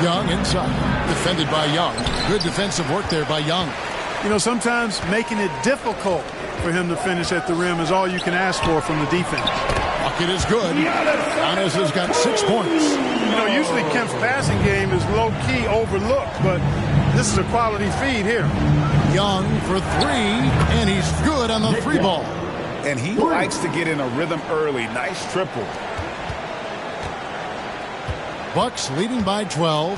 Young inside. Defended by Young. Good defensive work there by Young. You know, sometimes making it difficult for him to finish at the rim is all you can ask for from the defense. Bucket is good. Giannis has got 6 points. You know, usually Kemp's passing game is low-key overlooked, but this is a quality feed here. Young for 3, and he's good on the 3 ball. And he likes to get in a rhythm early. Nice triple. Bucks leading by 12.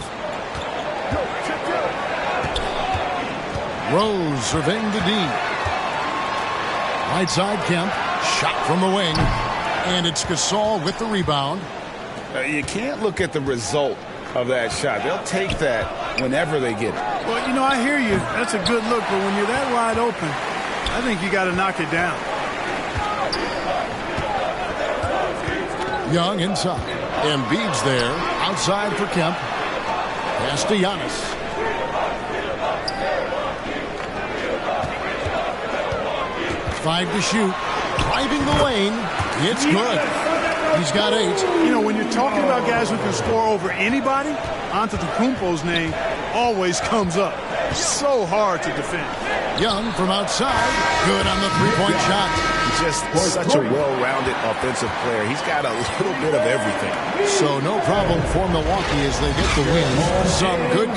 Rose surveying the D. Right side, Kemp. Shot from the wing. And it's Gasol with the rebound. You can't look at the result of that shot. They'll take that whenever they get it. Well, you know, I hear you. That's a good look, but when you're that wide open, I think you got to knock it down. Young inside. Embiid's there. Outside for Kemp. Pass to Giannis. Five to shoot. Driving the lane. It's good. He's got 8. You know, when you're talking about guys who can score over anybody, Antetokounmpo's name always comes up. So hard to defend. Young from outside. Good on the three-point shot. Just such a well-rounded offensive player. He's got a little bit of everything. So no problem for Milwaukee as they get the win. Some good.